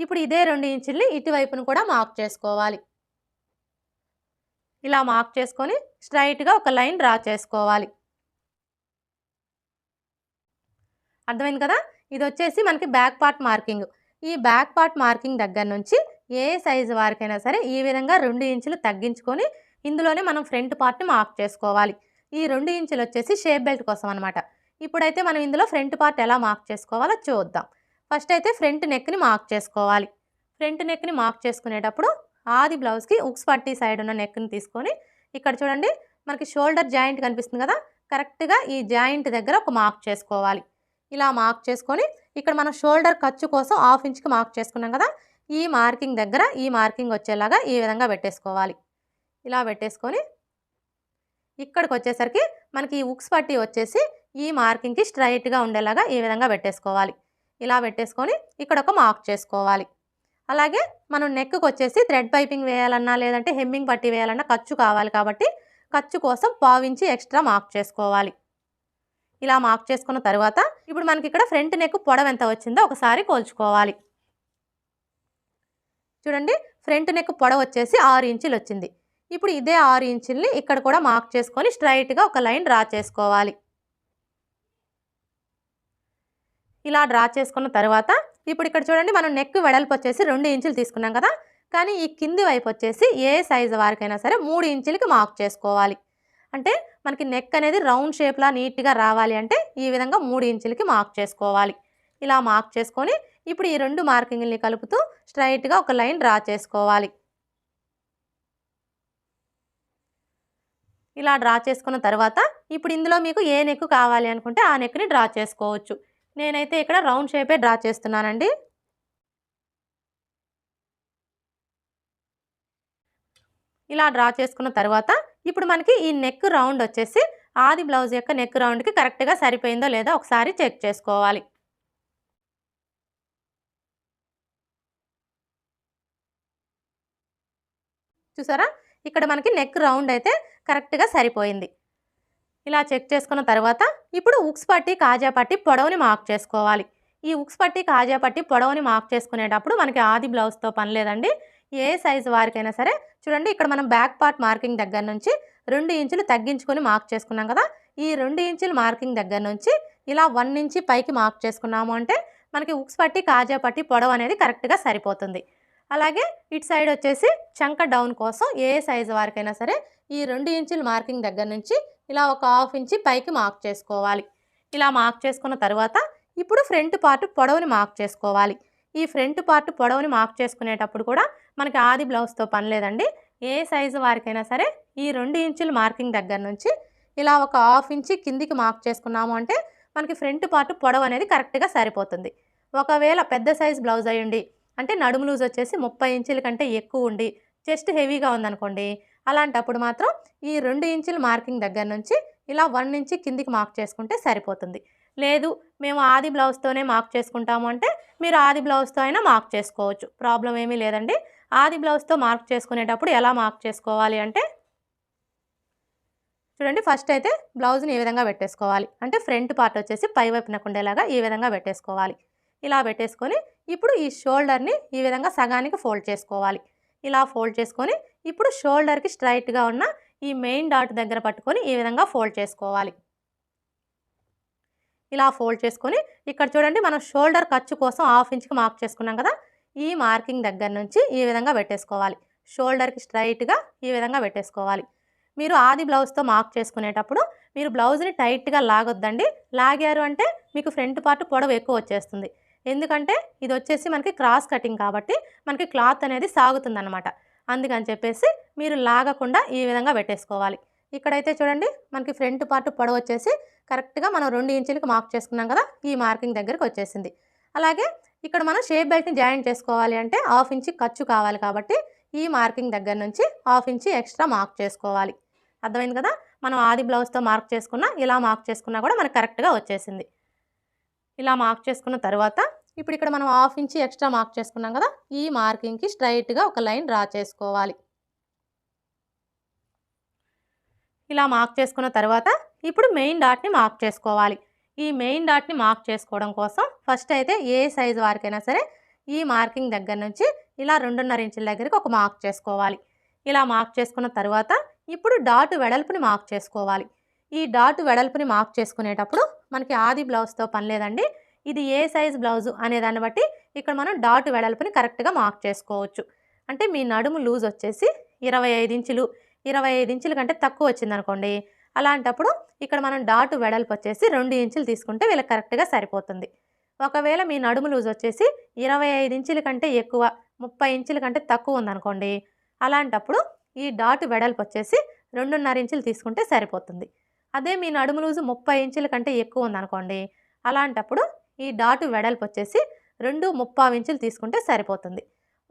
ఇప్పుడు ఇదే 2 ఇంచుల్ని ఇటువైపును కూడా మార్క్ చేసుకోవాలి. ఇలా మార్క్ చేసుకొని స్ట్రైట్గా ఒక లైన్ డ్రా చేసుకోవాలి. అర్థమైంది కదా. ఇది వచ్చేసి మనకి బ్యాక్ పార్ట్ మార్కింగ్. ఈ బ్యాక్ పార్ట్ మార్కింగ్ దగ్గర నుంచి ఏ సైజు వారికైనా సరే ఈ విధంగా 2 ఇంచులు తగ్గించుకొని ఇందులోనే మనం ఫ్రంట్ పార్ట్ని మార్క్ చేసుకోవాలి. ఈ 2 ఇంచులు వచ్చేసి షేప్ బెల్ట్ కోసం అనమాట. ఇప్పుడైతే మనం ఇందులో ఫ్రంట్ పార్ట్ ఎలా మార్క్ చేసుకోవాలో చూద్దాం. ఫస్ట్ అయితే ఫ్రంట్ నెక్ని మార్క్ చేసుకోవాలి. ఫ్రంట్ నెక్ని మార్క్ చేసుకునేటప్పుడు ఆది బ్లౌజ్కి ఉక్స్ పట్టీ సైడ్ ఉన్న నెక్ని తీసుకొని ఇక్కడ చూడండి మనకి షోల్డర్ జాయింట్ కనిపిస్తుంది కదా, కరెక్ట్గా ఈ జాయింట్ దగ్గర ఒక మార్క్ చేసుకోవాలి. ఇలా మార్క్ చేసుకొని ఇక్కడ మనం షోల్డర్ ఖర్చు కోసం 1/2 ఇంచ్కి మార్క్ చేసుకున్నాం కదా, ఈ మార్కింగ్ దగ్గర ఈ మార్కింగ్ వచ్చేలాగా ఈ విధంగా పెట్టేసుకోవాలి. ఇలా పెట్టేసుకొని ఇక్కడికి వచ్చేసరికి మనకి ఈ ఉక్స్ పట్టీ వచ్చేసి ఈ మార్కింగ్కి స్ట్రైట్గా ఉండేలాగా ఈ విధంగా పెట్టేసుకోవాలి. ఇలా పెట్టేసుకొని ఇక్కడ ఒక మార్క్ చేసుకోవాలి. అలాగే మనం నెక్కి వచ్చేసి థ్రెడ్ పైపింగ్ వేయాలన్నా లేదంటే హెమ్మింగ్ పట్టీ వేయాలన్నా ఖర్చు కావాలి కాబట్టి ఖర్చు కోసం 1/4 ఇంచి ఎక్స్ట్రా మార్క్ చేసుకోవాలి. ఇలా మార్క్ చేసుకున్న తర్వాత ఇప్పుడు మనకి ఇక్కడ ఫ్రంట్ నెక్ పొడవు ఎంత వచ్చిందో ఒకసారి కొలుచుకోవాలి. చూడండి ఫ్రంట్ నెక్ పొడవు వచ్చేసి 6 ఇంచులు వచ్చింది. ఇప్పుడు ఇదే 6 ఇంచుల్ని ఇక్కడ కూడా మార్క్ చేసుకొని స్ట్రైట్గా ఒక లైన్ డ్రా చేసుకోవాలి. ఇలా డ్రా చేసుకున్న తర్వాత ఇప్పుడు ఇక్కడ చూడండి మనం నెక్ వెడల్పు వచ్చేసి 2 ఇంచులు తీసుకున్నాం కదా, కానీ ఈ కింది వైపు వచ్చేసి ఏ సైజు వారికైనా సరే 3 ఇంచులకి మార్క్ చేసుకోవాలి. అంటే మనకి నెక్ అనేది రౌండ్ షేప్లా నీట్గా రావాలి అంటే ఈ విధంగా 3 ఇంచులకి మార్క్ చేసుకోవాలి. ఇలా మార్క్ చేసుకొని ఇప్పుడు ఈ 2 మార్కింగ్ని కలుపుతూ స్ట్రైట్గా ఒక లైన్ డ్రా చేసుకోవాలి. ఇలా డ్రా చేసుకున్న తర్వాత ఇప్పుడు ఇందులో మీకు ఏ నెక్ కావాలి అనుకుంటే ఆ నెక్ని డ్రా చేసుకోవచ్చు. నేనైతే ఇక్కడ రౌండ్ షేపే డ్రా చేస్తున్నానండి. ఇలా డ్రా చేసుకున్న తర్వాత ఇప్పుడు మనకి ఈ నెక్ రౌండ్ వచ్చేసి ఆది బ్లౌజ్ యొక్క నెక్ రౌండ్కి కరెక్ట్గా సరిపోయిందో లేదో ఒకసారి చెక్ చేసుకోవాలి. చూసారా ఇక్కడ మనకి నెక్ రౌండ్ అయితే కరెక్ట్గా సరిపోయింది. ఇలా చెక్ చేసుకున్న తర్వాత ఇప్పుడు ఉక్స్ పట్టీ కాజా పట్టీ పొడవుని మార్క్ చేసుకోవాలి. ఈ ఉక్స్ పట్టీ కాజా పట్టీ పొడవుని మార్క్ చేసుకునేటప్పుడు మనకి ఆది బ్లౌజ్తో పని లేదండి. ఏ సైజు వారికైనా సరే చూడండి ఇక్కడ మనం బ్యాక్ పార్ట్ మార్కింగ్ దగ్గర నుంచి 2 ఇంచులు తగ్గించుకొని మార్క్ చేసుకున్నాం కదా, ఈ 2 ఇంచుల మార్కింగ్ దగ్గర నుంచి ఇలా 1 ఇంచి పైకి మార్క్ చేసుకున్నాము అంటే మనకి ఉక్స్ పట్టీ కాజా పట్టీ పొడవు అనేది కరెక్ట్గా సరిపోతుంది. అలాగే ఇటు సైడ్ వచ్చేసి చంక డౌన్ కోసం ఏ సైజు వారికైనా సరే ఈ 2 ఇంచుల మార్కింగ్ దగ్గర నుంచి ఇలా ఒక 1/2 ఇంచి పైకి మార్క్ చేసుకోవాలి. ఇలా మార్క్ చేసుకున్న తర్వాత ఇప్పుడు ఫ్రంట్ పార్ట్ పొడవుని మార్క్ చేసుకోవాలి. ఈ ఫ్రంట్ పార్ట్ పొడవుని మార్క్ చేసుకునేటప్పుడు కూడా మనకి ఆది బ్లౌజ్తో పని లేదండి. ఏ సైజు వారికైనా సరే ఈ 2 ఇంచుల మార్కింగ్ దగ్గర నుంచి ఇలా ఒక 1/2 ఇంచి కిందికి మార్క్ చేసుకున్నాము అంటే మనకి ఫ్రంట్ పార్ట్ పొడవు అనేది కరెక్ట్గా సరిపోతుంది. ఒకవేళ పెద్ద సైజు బ్లౌజ్ అయ్యండి అంటే నడుము లూజ్ వచ్చేసి 30 ఇంచుల కంటే ఎక్కువ ఉండి చెస్ట్ హెవీగా ఉందనుకోండి, అలాంటప్పుడు మాత్రం ఈ 2 ఇంచుల మార్కింగ్ దగ్గర నుంచి ఇలా 1 ఇంచి కిందికి మార్క్ చేసుకుంటే సరిపోతుంది. లేదు మేము ఆది బ్లౌజ్తోనే మార్క్ చేసుకుంటాము అంటే మీరు ఆది బ్లౌజ్తో అయినా మార్క్ చేసుకోవచ్చు, ప్రాబ్లం ఏమీ లేదండి. ఆది బ్లౌజ్తో మార్క్ చేసుకునేటప్పుడు ఎలా మార్క్ చేసుకోవాలి అంటే చూడండి ఫస్ట్ అయితే బ్లౌజ్ని ఈ విధంగా పెట్టేసుకోవాలి. అంటే ఫ్రంట్ పార్ట్ వచ్చేసి పై వైపునకు ఉండేలాగా ఈ విధంగా పెట్టేసుకోవాలి. ఇలా పెట్టేసుకొని ఇప్పుడు ఈ షోల్డర్ని ఈ విధంగా సగానికి ఫోల్డ్ చేసుకోవాలి. ఇలా ఫోల్డ్ చేసుకొని ఇప్పుడు షోల్డర్కి స్ట్రైట్గా ఉన్న ఈ మెయిన్ డాట్ దగ్గర పట్టుకొని ఈ విధంగా ఫోల్డ్ చేసుకోవాలి. ఇలా ఫోల్డ్ చేసుకొని ఇక్కడ చూడండి మనం షోల్డర్ ఖర్చు కోసం 1/2 ఇంచ్కి మార్క్ చేసుకున్నాం కదా, ఈ మార్కింగ్ దగ్గర నుంచి ఈ విధంగా పెట్టేసుకోవాలి. షోల్డర్కి స్ట్రైట్గా ఈ విధంగా పెట్టేసుకోవాలి. మీరు ఆది బ్లౌజ్తో మార్క్ చేసుకునేటప్పుడు మీరు బ్లౌజ్ని టైట్గా లాగొద్దండి. లాగారు అంటే మీకు ఫ్రంట్ పార్ట్ పొడవు ఎక్కువ వచ్చేస్తుంది. ఎందుకంటే ఇది వచ్చేసి మనకి క్రాస్ కటింగ్ కాబట్టి మనకి క్లాత్ అనేది సాగుతుందన్నమాట. అందుకని చెప్పేసి మీరు లాగకుండా ఈ విధంగా పెట్టేసుకోవాలి. ఇక్కడైతే చూడండి మనకి ఫ్రంట్ పార్ట్ పొడవు వచ్చేసి కరెక్ట్గా మనం 2 ఇంచులకి మార్క్ చేసుకున్నాం కదా, ఈ మార్కింగ్ దగ్గరికి వచ్చేసింది. అలాగే ఇక్కడ మనం షేప్ బెల్ట్ని జాయిన్ చేసుకోవాలి అంటే 1/2 ఇంచి ఖర్చు కావాలి కాబట్టి ఈ మార్కింగ్ దగ్గర నుంచి 1/2 ఇంచి ఎక్స్ట్రా మార్క్ చేసుకోవాలి. అర్థమైంది కదా. మనం ఆది బ్లౌజ్తో మార్క్ చేసుకున్నా ఇలా మార్క్ చేసుకున్నా కూడా మనకు కరెక్ట్గా వచ్చేసింది. ఇలా మార్క్ చేసుకున్న తర్వాత ఇప్పుడు ఇక్కడ మనం హాఫ్ ఇంచ్ ఎక్స్ట్రా మార్క్ చేసుకున్నాం కదా, ఈ మార్కింగ్కి స్ట్రైట్గా ఒక లైన్ డ్రా చేసుకోవాలి. ఇలా మార్క్ చేసుకున్న తర్వాత ఇప్పుడు మెయిన్ డాట్ని మార్క్ చేసుకోవాలి. ఈ మెయిన్ డాట్ని మార్క్ చేసుకోవడం కోసం ఫస్ట్ అయితే ఏ సైజు వారికైనా సరే ఈ మార్కింగ్ దగ్గర నుంచి ఇలా 2.5 ఇంచుల దగ్గరికి ఒక మార్క్ చేసుకోవాలి. ఇలా మార్క్ చేసుకున్న తర్వాత ఇప్పుడు డాట్ వెడల్పుని మార్క్ చేసుకోవాలి. ఈ డాట్ వెడల్పుని మార్క్ చేసుకునేటప్పుడు మనకి ఆది బ్లౌజ్తో పని లేదండి. ఇది ఏ సైజ్ బ్లౌజు అనే దాన్ని బట్టి ఇక్కడ మనం డాట్ వెడల్పుని కరెక్ట్గా మార్క్ చేసుకోవచ్చు. అంటే మీ నడుము లూజ్ వచ్చేసి 25 ఇంచులు, 25 ఇంచుల కంటే తక్కువ వచ్చిందనుకోండి, అలాంటప్పుడు ఇక్కడ మనం డాట్ వెడల్పు వచ్చేసి 2 ఇంచులు తీసుకుంటే వీళ్ళకి కరెక్ట్గా సరిపోతుంది. ఒకవేళ మీ నడుము లూజ్ వచ్చేసి 25 ఇంచుల కంటే ఎక్కువ, 30 ఇంచుల కంటే తక్కువ ఉందనుకోండి, అలాంటప్పుడు ఈ డాట్ వెడల్పు వచ్చేసి 2.5 ఇంచులు తీసుకుంటే సరిపోతుంది. అదే మీ నడుము లూజు 30 ఇంచుల కంటే ఎక్కువ ఉందనుకోండి, అలాంటప్పుడు ఈ డాట్ వెడల్పు వచ్చేసి 2.75 ఇంచులు తీసుకుంటే సరిపోతుంది.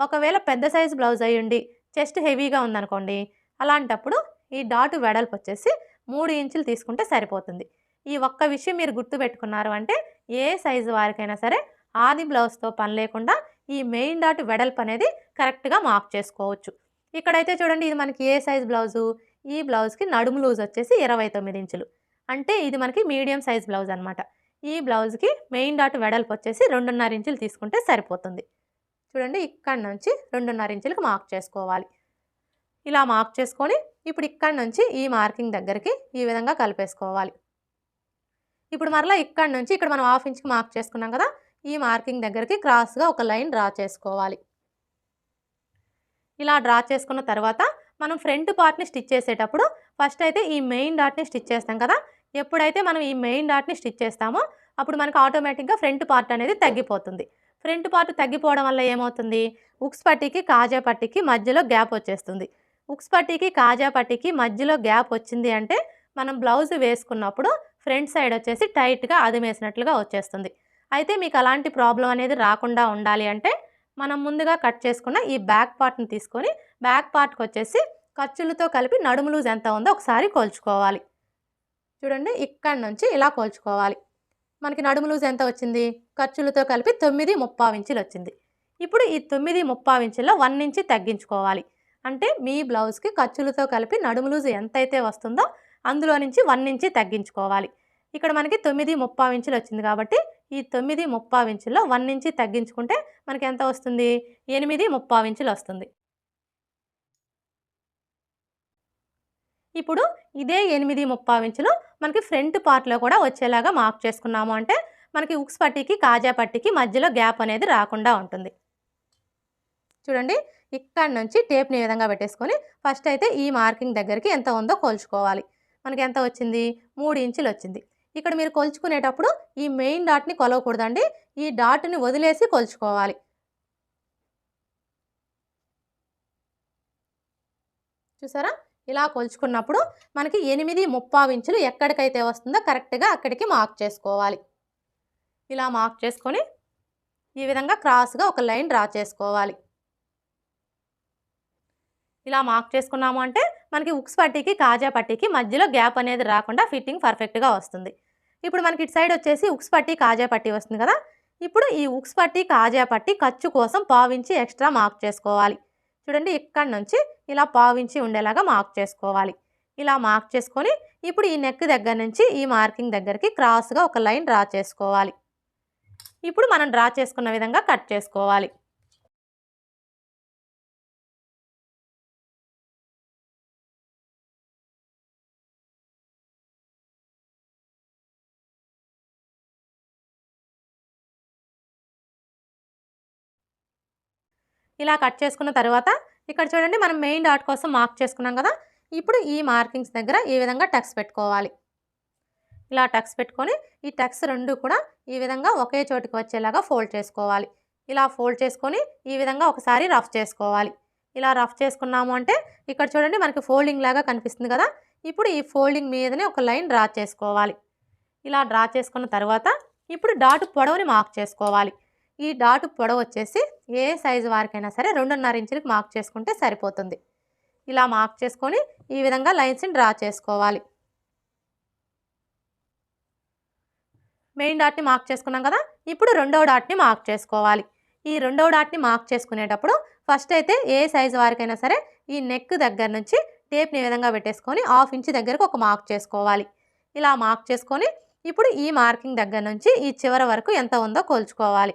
ఒకవేళ పెద్ద సైజు బ్లౌజ్ అయ్యుండి చెస్ట్ హెవీగా ఉందనుకోండి, అలాంటప్పుడు ఈ డాట్ వెడల్పు వచ్చేసి 3 ఇంచులు తీసుకుంటే సరిపోతుంది. ఈ ఒక్క విషయం మీరు గుర్తుపెట్టుకున్నారు అంటే ఏ సైజు వారికైనా సరే ఆది బ్లౌజ్తో పని లేకుండా ఈ మెయిన్ డాట్ వెడల్పు అనేది కరెక్ట్గా మార్క్ చేసుకోవచ్చు. ఇక్కడైతే చూడండి, ఇది మనకి ఏ సైజ్ బ్లౌజు, ఈ బ్లౌజ్కి నడుము లూజ్ వచ్చేసి 29 ఇంచులు, అంటే ఇది మనకి మీడియం సైజ్ బ్లౌజ్ అనమాట. ఈ బ్లౌజ్కి మెయిన్ డాట్ వెడల్పు వచ్చేసి 2.5 ఇంచులు తీసుకుంటే సరిపోతుంది. చూడండి, ఇక్కడ నుంచి 2.5 ఇంచులకు మార్క్ చేసుకోవాలి. ఇలా మార్క్ చేసుకొని ఇప్పుడు ఇక్కడ నుంచి ఈ మార్కింగ్ దగ్గరికి ఈ విధంగా కలిపేసుకోవాలి. ఇప్పుడు మరలా ఇక్కడ నుంచి ఇక్కడ మనం హాఫ్ ఇంచ్కి మార్క్ చేసుకున్నాం కదా, ఈ మార్కింగ్ దగ్గరికి క్రాస్గా ఒక లైన్ డ్రా చేసుకోవాలి. ఇలా డ్రా చేసుకున్న తర్వాత మనం ఫ్రంట్ పార్ట్ని స్టిచ్ చేసేటప్పుడు ఫస్ట్ అయితే ఈ మెయిన్ డాట్ని స్టిచ్ చేస్తాం కదా. ఎప్పుడైతే మనం ఈ మెయిన్ డాట్ని స్టిచ్ చేస్తామో అప్పుడు మనకు ఆటోమేటిక్గా ఫ్రంట్ పార్ట్ అనేది తగ్గిపోతుంది. ఫ్రంట్ పార్ట్ తగ్గిపోవడం వల్ల ఏమవుతుంది, ఉక్స్ పట్టీకి కాజా పట్టీకి మధ్యలో గ్యాప్ వచ్చేస్తుంది. ఉక్స్ పట్టీకి కాజా పట్టీకి మధ్యలో గ్యాప్ వచ్చింది అంటే మనం బ్లౌజ్ వేసుకున్నప్పుడు ఫ్రంట్ సైడ్ వచ్చేసి టైట్గా అదిమేసినట్లుగా వచ్చేస్తుంది. అయితే మీకు అలాంటి ప్రాబ్లం అనేది రాకుండా ఉండాలి అంటే మనం ముందుగా కట్ చేసుకున్న ఈ బ్యాక్ పార్ట్ని తీసుకొని బ్యాక్ పార్ట్కి వచ్చేసి ఖర్చులతో కలిపి నడుము లూజ్ ఎంత ఉందో ఒకసారి కొలుచుకోవాలి. చూడండి, ఇక్కడ నుంచి ఇలా కొలుచుకోవాలి. మనకి నడుము లూజ్ ఎంత వచ్చింది, ఖర్చులతో కలిపి 9.35 ఇంచులు వచ్చింది. ఇప్పుడు ఈ 9.35 ఇంచుల్లో 1 ఇంచు తగ్గించుకోవాలి. అంటే మీ బ్లౌజ్కి ఖర్చులతో కలిపి నడుము లూజ్ ఎంతైతే వస్తుందో అందులో నుంచి 1 ఇంచు తగ్గించుకోవాలి. ఇక్కడ మనకి 9.35 ఇంచులు వచ్చింది కాబట్టి ఈ 9.35 ఇంచుల్లో 1 ఇంచు తగ్గించుకుంటే మనకి ఎంత వస్తుంది, 8.35 ఇంచులు వస్తుంది. ఇప్పుడు ఇదే 8.35 ఇంచులు మనకి ఫ్రంట్ పార్ట్లో కూడా వచ్చేలాగా మార్క్ చేసుకున్నాము అంటే మనకి ఉక్స్ పట్టీకి కాజా పట్టీకి మధ్యలో గ్యాప్ అనేది రాకుండా ఉంటుంది. చూడండి, ఇక్కడ నుంచి టేప్ని ఈ విధంగా పెట్టేసుకొని ఫస్ట్ అయితే ఈ మార్కింగ్ దగ్గరికి ఎంత ఉందో కొలుచుకోవాలి. మనకి ఎంత వచ్చింది, 3 ఇంచులు వచ్చింది. ఇక్కడ మీరు కొలుచుకునేటప్పుడు ఈ మెయిన్ డాట్ని కొలవకూడదండి, ఈ డాట్ని వదిలేసి కొలుచుకోవాలి. చూసారా, ఇలా కొలుచుకున్నప్పుడు మనకి 8.35 ఇంచులు ఎక్కడికైతే వస్తుందో కరెక్ట్గా అక్కడికి మార్క్ చేసుకోవాలి. ఇలా మార్క్ చేసుకొని ఈ విధంగా క్రాస్గా ఒక లైన్ డ్రా చేసుకోవాలి. ఇలా మార్క్ చేసుకున్నాము అంటే మనకి ఉక్స్ పట్టీకి కాజా పట్టీకి మధ్యలో గ్యాప్ అనేది రాకుండా ఫిట్టింగ్ పర్ఫెక్ట్గా వస్తుంది. ఇప్పుడు మనకి ఇటు సైడ్ వచ్చేసి ఉక్స్ పట్టీ కాజా పట్టీ వస్తుంది కదా. ఇప్పుడు ఈ ఉక్స్ పట్టీ కాజా పట్టీ ఖర్చు కోసం 1/4 ఇంచు ఎక్స్ట్రా మార్క్ చేసుకోవాలి. చూడండి, ఇక్కడ నుంచి ఇలా 1/4 ఇంచు ఉండేలాగా మార్క్ చేసుకోవాలి. ఇలా మార్క్ చేసుకొని ఇప్పుడు ఈ నెక్ దగ్గర నుంచి ఈ మార్కింగ్ దగ్గరికి క్రాస్గా ఒక లైన్ డ్రా చేసుకోవాలి. ఇప్పుడు మనం డ్రా చేసుకున్న విధంగా కట్ చేసుకోవాలి. ఇలా కట్ చేసుకున్న తర్వాత ఇక్కడ చూడండి, మనం మెయిన్ డాట్ కోసం మార్క్ చేసుకున్నాం కదా. ఇప్పుడు ఈ మార్కింగ్స్ దగ్గర ఈ విధంగా టక్స్ పెట్టుకోవాలి. ఇలా టక్స్ పెట్టుకొని ఈ టక్స్ రెండు కూడా ఈ విధంగా ఒకే చోటికి వచ్చేలాగా ఫోల్డ్ చేసుకోవాలి. ఇలా ఫోల్డ్ చేసుకొని ఈ విధంగా ఒకసారి రఫ్ చేసుకోవాలి. ఇలా రఫ్ చేసుకున్నాము అంటే ఇక్కడ చూడండి మనకి ఫోల్డింగ్ లాగా కనిపిస్తుంది కదా. ఇప్పుడు ఈ ఫోల్డింగ్ మీదనే ఒక లైన్ డ్రా చేసుకోవాలి. ఇలా డ్రా చేసుకున్న తర్వాత ఇప్పుడు డాట్ పొడవుని మార్క్ చేసుకోవాలి. ఈ డాట్ పొడవు వచ్చేసి ఏ సైజు వారికైనా సరే 2.5 ఇంచులకు మార్క్ చేసుకుంటే సరిపోతుంది. ఇలా మార్క్ చేసుకొని ఈ విధంగా లైన్స్ని డ్రా చేసుకోవాలి. మెయిన్ డాట్ని మార్క్ చేసుకున్నాం కదా. ఇప్పుడు రెండవ డాట్ని మార్క్ చేసుకోవాలి. ఈ రెండవ డాట్ని మార్క్ చేసుకునేటప్పుడు ఫస్ట్ అయితే ఏ సైజు వారికైనా సరే ఈ నెక్ దగ్గర నుంచి టేప్ని ఈ విధంగా పెట్టేసుకొని 1/2 ఇంచ్ దగ్గరకు ఒక మార్క్ చేసుకోవాలి. ఇలా మార్క్ చేసుకొని ఇప్పుడు ఈ మార్కింగ్ దగ్గర నుంచి ఈ చివరి వరకు ఎంత ఉందో కొలుచుకోవాలి.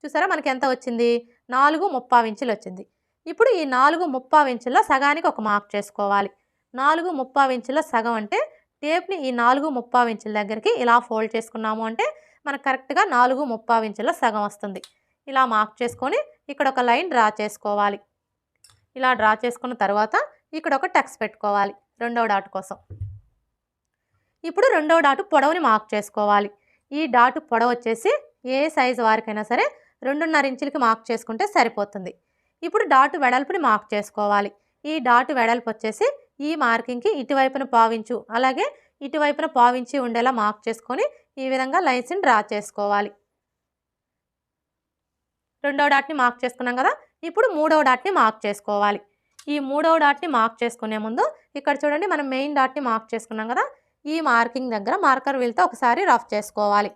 చూసారా మనకి ఎంత వచ్చింది? 4/3 ఇంచులు వచ్చింది. ఇప్పుడు ఈ 4/3 ఇంచుల్లో సగానికి ఒక మార్క్ చేసుకోవాలి. 4/3 ఇంచుల సగం అంటే టేప్ని ఈ 4/3 ఇంచుల దగ్గరికి ఇలా ఫోల్డ్ చేసుకున్నాము అంటే మనకు కరెక్ట్గా 4/3 ఇంచుల సగం వస్తుంది. ఇలా మార్క్ చేసుకొని ఇక్కడ ఒక లైన్ డ్రా చేసుకోవాలి. ఇలా డ్రా చేసుకున్న తర్వాత ఇక్కడ ఒక టక్స్ పెట్టుకోవాలి రెండవ డాట్ కోసం. ఇప్పుడు రెండవ డాటు పొడవుని మార్క్ చేసుకోవాలి. ఈ డాటు పొడవు వచ్చేసి ఏ సైజు వారికైనా సరే 2.5 ఇంచులకి మార్క్ చేసుకుంటే సరిపోతుంది. ఇప్పుడు డాటు వెడల్పుని మార్క్ చేసుకోవాలి. ఈ డాటు వెడల్పు వచ్చేసి ఈ మార్కింగ్కి ఇటువైపున 1/4 ఇంచు అలాగే ఇటువైపున 1/4 ఇంచు ఉండేలా మార్క్ చేసుకొని ఈ విధంగా లైన్స్ని డ్రా చేసుకోవాలి. రెండవ డాట్ని మార్క్ చేసుకున్నాం కదా. ఇప్పుడు మూడవ డాట్ని మార్క్ చేసుకోవాలి. ఈ మూడవ డాట్ని మార్క్ చేసుకునే ముందు ఇక్కడ చూడండి మనం మెయిన్ డాట్ని మార్క్ చేసుకున్నాం కదా. ఈ మార్కింగ్ దగ్గర మార్కర్ వీల్తో ఒకసారి రఫ్ చేసుకోవాలి.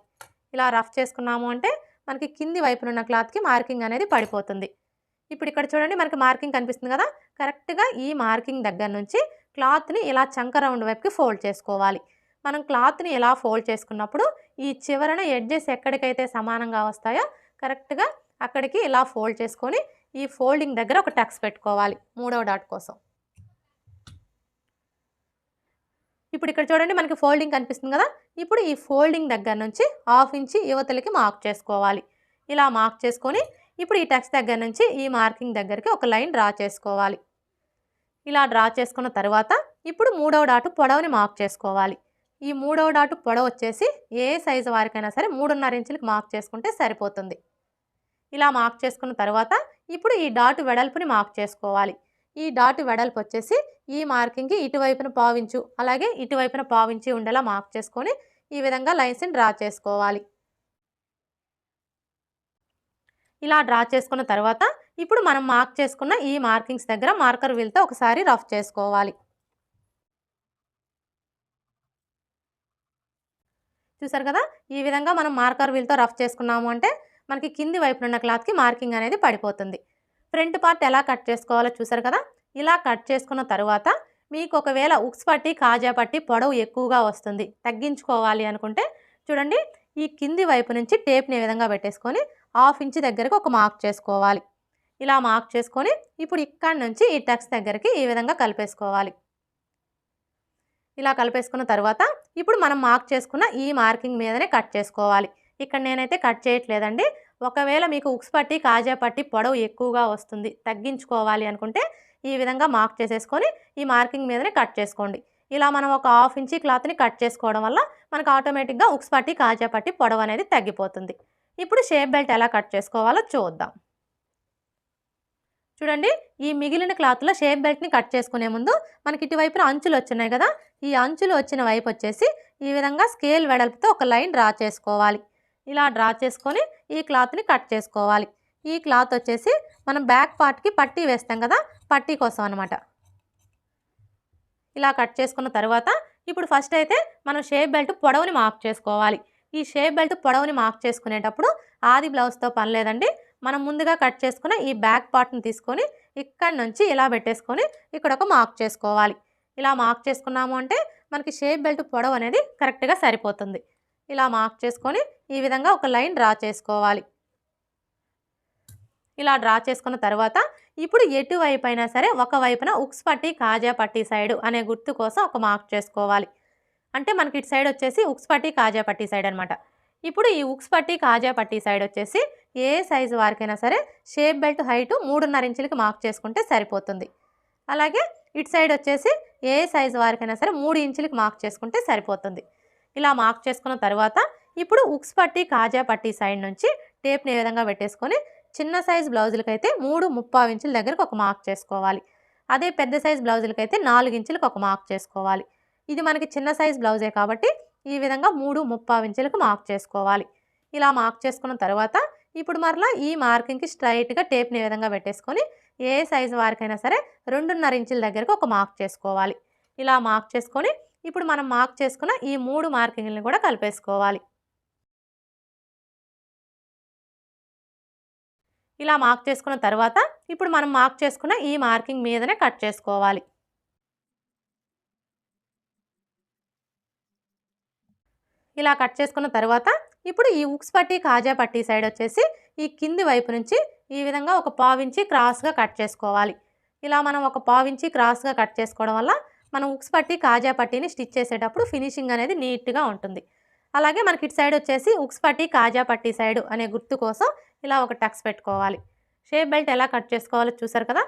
ఇలా రఫ్ చేసుకున్నాము అంటే మనకి కింది వైపున ఉన్న క్లాత్కి మార్కింగ్ అనేది పడిపోతుంది. ఇప్పుడు ఇక్కడ చూడండి మనకి మార్కింగ్ కనిపిస్తుంది కదా. కరెక్ట్గా ఈ మార్కింగ్ దగ్గర నుంచి క్లాత్ని ఇలా చంక రౌండ్ వైపుకి ఫోల్డ్ చేసుకోవాలి. మనం క్లాత్ని ఇలా ఫోల్డ్ చేసుకున్నప్పుడు ఈ చివరన ఎడ్జెస్ ఎక్కడికైతే సమానంగా వస్తాయో కరెక్ట్గా అక్కడికి ఇలా ఫోల్డ్ చేసుకొని ఈ ఫోల్డింగ్ దగ్గర ఒక టక్స్ పెట్టుకోవాలి మూడవ డాట్ కోసం. ఇప్పుడు ఇక్కడ చూడండి మనకి ఫోల్డింగ్ కనిపిస్తుంది కదా. ఇప్పుడు ఈ ఫోల్డింగ్ దగ్గర నుంచి 1/2 ఇంచు యువతలకి మార్క్ చేసుకోవాలి. ఇలా మార్క్ చేసుకొని ఇప్పుడు ఈ టక్స్ దగ్గర నుంచి ఈ మార్కింగ్ దగ్గరికి ఒక లైన్ డ్రా చేసుకోవాలి. ఇలా డ్రా చేసుకున్న తర్వాత ఇప్పుడు మూడవ డాటు పొడవుని మార్క్ చేసుకోవాలి. ఈ మూడవ డాటు పొడవు వచ్చేసి ఏ సైజు వారికైనా సరే 3.5 ఇంచులకి మార్క్ చేసుకుంటే సరిపోతుంది. ఇలా మార్క్ చేసుకున్న తర్వాత ఇప్పుడు ఈ డాటు వెడల్పుని మార్క్ చేసుకోవాలి. ఈ డాటు వెడల్పు వచ్చేసి ఈ మార్కింగ్కి ఇటువైపున 1/4 ఇంచు అలాగే ఇటువైపున 1/4 ఇంచు ఉండేలా మార్క్ చేసుకొని ఈ విధంగా లైన్స్ని డ్రా చేసుకోవాలి. ఇలా డ్రా చేసుకున్న తర్వాత ఇప్పుడు మనం మార్క్ చేసుకున్న ఈ మార్కింగ్స్ దగ్గర మార్కర్ వీల్తో ఒకసారి రఫ్ చేసుకోవాలి. చూసారు కదా ఈ విధంగా మనం మార్కర్ వీల్తో రఫ్ చేసుకున్నాము అంటే మనకి కింది వైపున ఉన్న క్లాత్కి మార్కింగ్ అనేది పడిపోతుంది. ఫ్రంట్ పార్ట్ ఎలా కట్ చేసుకోవాలో చూసారు కదా. ఇలా కట్ చేసుకున్న తర్వాత మీకు ఒకవేళ ఉక్స్ పట్టి కాజా పట్టి పొడవు ఎక్కువగా వస్తుంది తగ్గించుకోవాలి అనుకుంటే చూడండి ఈ కింది వైపు నుంచి టేప్ని ఈ విధంగా పెట్టేసుకొని 1/2 ఇంచు దగ్గరకు ఒక మార్క్ చేసుకోవాలి. ఇలా మార్క్ చేసుకొని ఇప్పుడు ఇక్కడ నుంచి ఈ టక్స్ దగ్గరికి ఈ విధంగా కలిపేసుకోవాలి. ఇలా కలిపేసుకున్న తర్వాత ఇప్పుడు మనం మార్క్ చేసుకున్న ఈ మార్కింగ్ మీదనే కట్ చేసుకోవాలి. ఇక్కడ నేనైతే కట్ చేయట్లేదండి. ఒకవేళ మీకు ఉక్స్ పట్టి కాజా పట్టి పొడవు ఎక్కువగా వస్తుంది తగ్గించుకోవాలి అనుకుంటే ఈ విధంగా మార్క్ చేసేసుకొని ఈ మార్కింగ్ మీదనే కట్ చేసుకోండి. ఇలా మనం ఒక 1/2 ఇంచు క్లాత్ని కట్ చేసుకోవడం వల్ల మనకు ఆటోమేటిక్గా ఉక్స్ పట్టి కాజా పట్టి పొడవు అనేది తగ్గిపోతుంది. ఇప్పుడు షేప్ బెల్ట్ ఎలా కట్ చేసుకోవాలో చూద్దాం. చూడండి ఈ మిగిలిన క్లాత్లో షేప్ బెల్ట్ని కట్ చేసుకునే ముందు మనకి ఇటువైపున అంచులు వచ్చినాయి కదా. ఈ అంచులు వచ్చిన వైపు వచ్చేసి ఈ విధంగా స్కేల్ వెడల్పుతో ఒక లైన్ డ్రా చేసుకోవాలి. ఇలా డ్రా చేసుకొని ఈ క్లాత్ని కట్ చేసుకోవాలి. ఈ క్లాత్ వచ్చేసి మనం బ్యాక్ పార్ట్కి పట్టీ వేస్తాం కదా పట్టీ కోసం అనమాట. ఇలా కట్ చేసుకున్న తర్వాత ఇప్పుడు ఫస్ట్ అయితే మనం షేప్ బెల్ట్ పొడవుని మార్క్ చేసుకోవాలి. ఈ షేప్ బెల్ట్ పొడవుని మార్క్ చేసుకునేటప్పుడు ఆది బ్లౌజ్తో పని లేదండి. మనం ముందుగా కట్ చేసుకున్న ఈ బ్యాక్ పార్ట్ని తీసుకొని ఇక్కడ నుంచి ఇలా పెట్టేసుకొని ఇక్కడ ఒక మార్క్ చేసుకోవాలి. ఇలా మార్క్ చేసుకున్నాము అంటే మనకి షేప్ బెల్ట్ పొడవు అనేది కరెక్ట్గా సరిపోతుంది. ఇలా మార్క్ చేసుకొని ఈ విధంగా ఒక లైన్ డ్రా చేసుకోవాలి. ఇలా డ్రా చేసుకున్న తర్వాత ఇప్పుడు ఎటువైపు అయినా సరే ఒకవైపున ఉక్స్ పట్టి కాజా పట్టి సైడ్ అనే గుర్తు కోసం ఒక మార్క్ చేసుకోవాలి. అంటే మనకి ఇటు సైడ్ వచ్చేసి ఉక్స్ పట్టి కాజా పట్టి సైడ్ అనమాట. ఇప్పుడు ఈ ఉక్స్ పట్టి కాజా పట్టి సైడ్ వచ్చేసి ఏ సైజు వారికైనా సరే షేప్ బెల్ట్ హైటు 3.5 ఇంచులకి మార్క్ చేసుకుంటే సరిపోతుంది. అలాగే ఇటు సైడ్ వచ్చేసి ఏ సైజు వారికైనా సరే 3 ఇంచులకి మార్క్ చేసుకుంటే సరిపోతుంది. ఇలా మార్క్ చేసుకున్న తర్వాత ఇప్పుడు ఉక్స్ పట్టి కాజా పట్టి సైడ్ నుంచి టేప్ని ఏ విధంగా పెట్టేసుకొని చిన్న సైజు బ్లౌజులకైతే 3/3 ఇంచుల దగ్గరకు ఒక మార్క్ చేసుకోవాలి. అదే పెద్ద సైజు బ్లౌజులకైతే 4 ఇంచులకు ఒక మార్క్ చేసుకోవాలి. ఇది మనకి చిన్న సైజు బ్లౌజే కాబట్టి ఈ విధంగా 3/3 ఇంచులకు మార్క్ చేసుకోవాలి. ఇలా మార్క్ చేసుకున్న తర్వాత ఇప్పుడు మరలా ఈ మార్కింగ్కి స్ట్రైట్గా టేప్ని ఈ విధంగా పెట్టేసుకొని ఏ సైజు వారికైనా సరే 2.5 ఇంచుల దగ్గరకు ఒక మార్క్ చేసుకోవాలి. ఇలా మార్క్ చేసుకొని ఇప్పుడు మనం మార్క్ చేసుకున్న ఈ 3 మార్కింగ్ని కూడా కలిపేసుకోవాలి. ఇలా మార్క్ చేసుకున్న తర్వాత ఇప్పుడు మనం మార్క్ చేసుకున్న ఈ మార్కింగ్ మీదనే కట్ చేసుకోవాలి. ఇలా కట్ చేసుకున్న తర్వాత ఇప్పుడు ఈ ఉక్స్ పట్టీ కాజా పట్టీ సైడ్ వచ్చేసి ఈ కింది వైపు నుంచి ఈ విధంగా ఒక పావించి క్రాస్గా కట్ చేసుకోవాలి. ఇలా మనం ఒక పావించి క్రాస్గా కట్ చేసుకోవడం వల్ల మనం ఉక్స్ పట్టీ కాజా పట్టీని స్టిచ్ చేసేటప్పుడు ఫినిషింగ్ అనేది నీట్గా ఉంటుంది. అలాగే మనకి ఇటు సైడ్ వచ్చేసి ఉక్స్ పట్టీ కాజా పట్టీ సైడ్ అనే గుర్తు కోసం ఇలా ఒక టక్స్ పెట్టుకోవాలి. షేప్ బెల్ట్ ఎలా కట్ చేసుకోవాలో చూసారు కదా.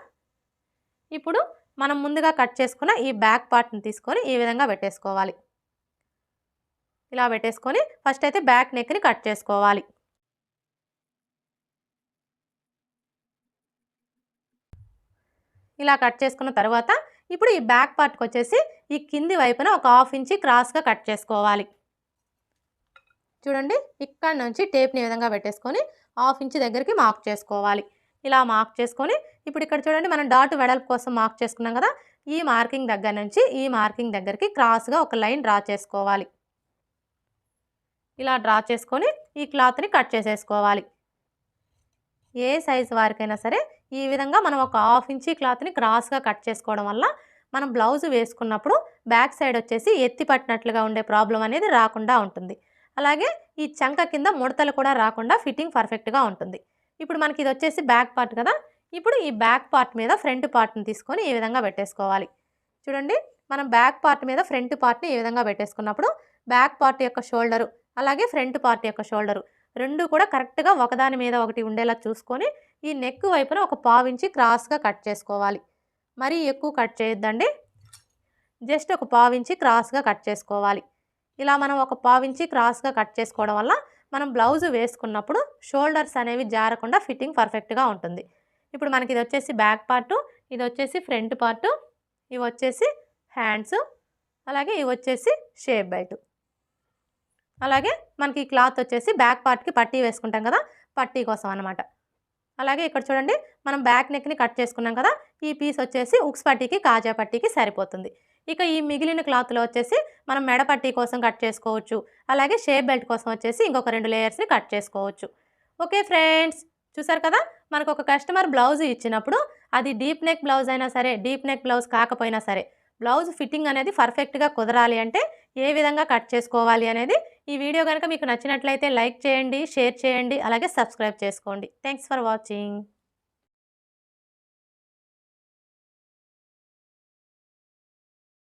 ఇప్పుడు మనం ముందుగా కట్ చేసుకున్న ఈ బ్యాక్ పార్ట్ని తీసుకొని ఈ విధంగా పెట్టేసుకోవాలి. ఇలా పెట్టేసుకొని ఫస్ట్ అయితే బ్యాక్ నెక్ని కట్ చేసుకోవాలి. ఇలా కట్ చేసుకున్న తర్వాత ఇప్పుడు ఈ బ్యాక్ పార్ట్కి వచ్చేసి ఈ కింది వైపున ఒక 1/2 ఇంచి క్రాస్గా కట్ చేసుకోవాలి. చూడండి, ఇక్కడ నుంచి టేప్ని ఈ విధంగా పెట్టేసుకొని 1/2 ఇంచి దగ్గరికి మార్క్ చేసుకోవాలి. ఇలా మార్క్ చేసుకొని ఇప్పుడు ఇక్కడ చూడండి మనం డాట్ వెడల్పు కోసం మార్క్ చేసుకున్నాం కదా, ఈ మార్కింగ్ దగ్గర నుంచి ఈ మార్కింగ్ దగ్గరికి క్రాస్గా ఒక లైన్ డ్రా చేసుకోవాలి. ఇలా డ్రా చేసుకొని ఈ క్లాత్ని కట్ చేసేసుకోవాలి. ఏ సైజు వారికైనా సరే ఈ విధంగా మనం ఒక 1/2 ఇంచి క్లాత్ని క్రాస్గా కట్ చేసుకోవడం వల్ల మనం బ్లౌజ్ వేసుకున్నప్పుడు బ్యాక్ సైడ్ వచ్చేసి ఎత్తి పట్టినట్లుగా ఉండే ప్రాబ్లం అనేది రాకుండా ఉంటుంది. అలాగే ఈ చంక కింద ముడతలు కూడా రాకుండా ఫిట్టింగ్ పర్ఫెక్ట్గా ఉంటుంది. ఇప్పుడు మనకి ఇది వచ్చేసి బ్యాక్ పార్ట్ కదా, ఇప్పుడు ఈ బ్యాక్ పార్ట్ మీద ఫ్రంట్ పార్ట్ని తీసుకొని ఈ విధంగా పెట్టేసుకోవాలి. చూడండి, మనం బ్యాక్ పార్ట్ మీద ఫ్రంట్ పార్ట్ని ఈ విధంగా పెట్టేసుకున్నప్పుడు బ్యాక్ పార్ట్ యొక్క షోల్డరు అలాగే ఫ్రంట్ పార్ట్ యొక్క షోల్డరు రెండు కూడా కరెక్ట్గా ఒకదాని మీద ఒకటి ఉండేలా చూసుకొని ఈ నెక్ వైపున ఒక 1/2 ఇంచి క్రాస్గా కట్ చేసుకోవాలి. మరీ ఎక్కువ కట్ చేయొద్దండి, జస్ట్ ఒక 1/2 ఇంచి క్రాస్గా కట్ చేసుకోవాలి. ఇలా మనం ఒక 1/2 ఇంచి క్రాస్గా కట్ చేసుకోవడం వల్ల మనం బ్లౌజ్ వేసుకున్నప్పుడు షోల్డర్స్ అనేవి జారకుండా ఫిట్టింగ్ పర్ఫెక్ట్గా ఉంటుంది. ఇప్పుడు మనకి ఇది వచ్చేసి బ్యాక్ పార్టు, ఇది వచ్చేసి ఫ్రంట్ పార్టు, ఇవి వచ్చేసి హ్యాండ్స్, అలాగే ఇవి వచ్చేసి షేప్ బెల్ట్. అలాగే మనకి ఈ క్లాత్ వచ్చేసి బ్యాక్ పార్ట్కి పట్టీ వేసుకుంటాం కదా, పట్టీ కోసం అనమాట. అలాగే ఇక్కడ చూడండి మనం బ్యాక్ నెక్ని కట్ చేసుకున్నాం కదా, ఈ పీస్ వచ్చేసి ఉక్స్ పట్టీకి కాజా పట్టీకి సరిపోతుంది. ఇక ఈ మిగిలిన క్లాత్లో వచ్చేసి మనం మెడ పట్టీ కోసం కట్ చేసుకోవచ్చు, అలాగే షేప్ బెల్ట్ కోసం వచ్చేసి ఇంకొక 2 లేయర్స్ని కట్ చేసుకోవచ్చు. ఓకే ఫ్రెండ్స్, చూసారు కదా, మనకు ఒక కస్టమర్ బ్లౌజ్ ఇచ్చినప్పుడు అది డీప్ నెక్ బ్లౌజ్ అయినా సరే డీప్ నెక్ బ్లౌజ్ కాకపోయినా సరే బ్లౌజ్ ఫిట్టింగ్ అనేది పర్ఫెక్ట్గా కుదరాలి అంటే ఏ విధంగా కట్ చేసుకోవాలి అనేది ఈ వీడియో కనుక మీకు నచ్చినట్లయితే లైక్ చేయండి, షేర్ చేయండి, అలాగే సబ్స్క్రైబ్ చేసుకోండి. Thanks for watching.